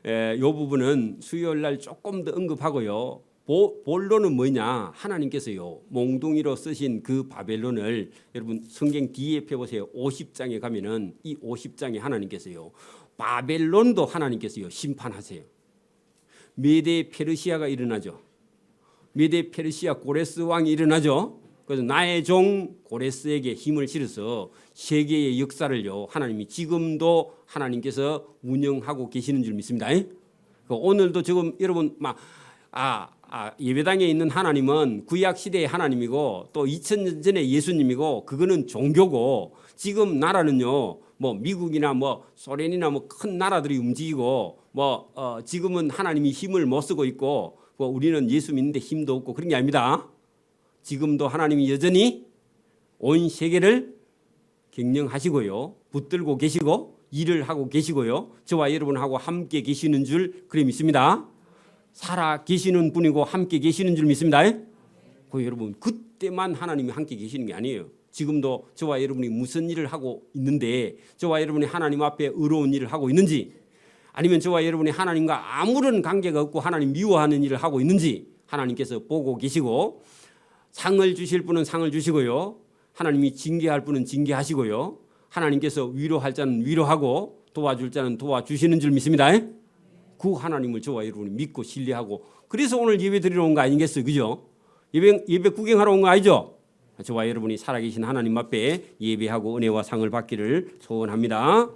이 부분은 수요일 날 조금 더 언급하고요. 본론은 뭐냐? 하나님께서요 몽둥이로 쓰신 그 바벨론을 여러분 성경 뒤에 펴보세요. 50장에 가면은 이 50장에 하나님께서요 바벨론도 하나님께서요 심판하세요. 메데 페르시아가 일어나죠. 메데 페르시아 고레스 왕이 일어나죠. 그래서 나의 종 고레스에게 힘을 실어서 세계의 역사를요 하나님이 지금도 하나님께서 운영하고 계시는 줄 믿습니다. 오늘도 지금 여러분 예배당에 있는 하나님은 구약 시대의 하나님이고 또 2000년 전의 예수님이고 그거는 종교고 지금 나라는요 뭐 미국이나 뭐 소련이나 뭐 큰 나라들이 움직이고 지금은 하나님이 힘을 못 쓰고 있고 우리는 예수 믿는데 힘도 없고 그런 게 아닙니다. 지금도 하나님이 여전히 온 세계를 경영하시고요 붙들고 계시고 일을 하고 계시고요 저와 여러분하고 함께 계시는 줄 그래 믿습니다. 살아 계시는 분이고 함께 계시는 줄 믿습니다. 여러분 그때만 하나님이 함께 계시는 게 아니에요. 지금도 저와 여러분이 무슨 일을 하고 있는데 저와 여러분이 하나님 앞에 의로운 일을 하고 있는지 아니면 저와 여러분이 하나님과 아무런 관계가 없고 하나님 미워하는 일을 하고 있는지 하나님께서 보고 계시고 상을 주실 분은 상을 주시고요 하나님이 징계할 분은 징계하시고요 하나님께서 위로할 자는 위로하고 도와줄 자는 도와주시는 줄 믿습니다. 그 하나님을 저와 여러분이 믿고 신뢰하고 그래서 오늘 예배 드리러 온 거 아니겠어요? 그죠? 예배 구경하러 온 거 아니죠? 저와 여러분이 살아계신 하나님 앞에 예배하고 은혜와 상을 받기를 소원합니다.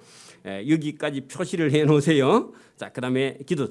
여기까지 표시를 해놓으세요. 자, 그 다음에 기도드립니다.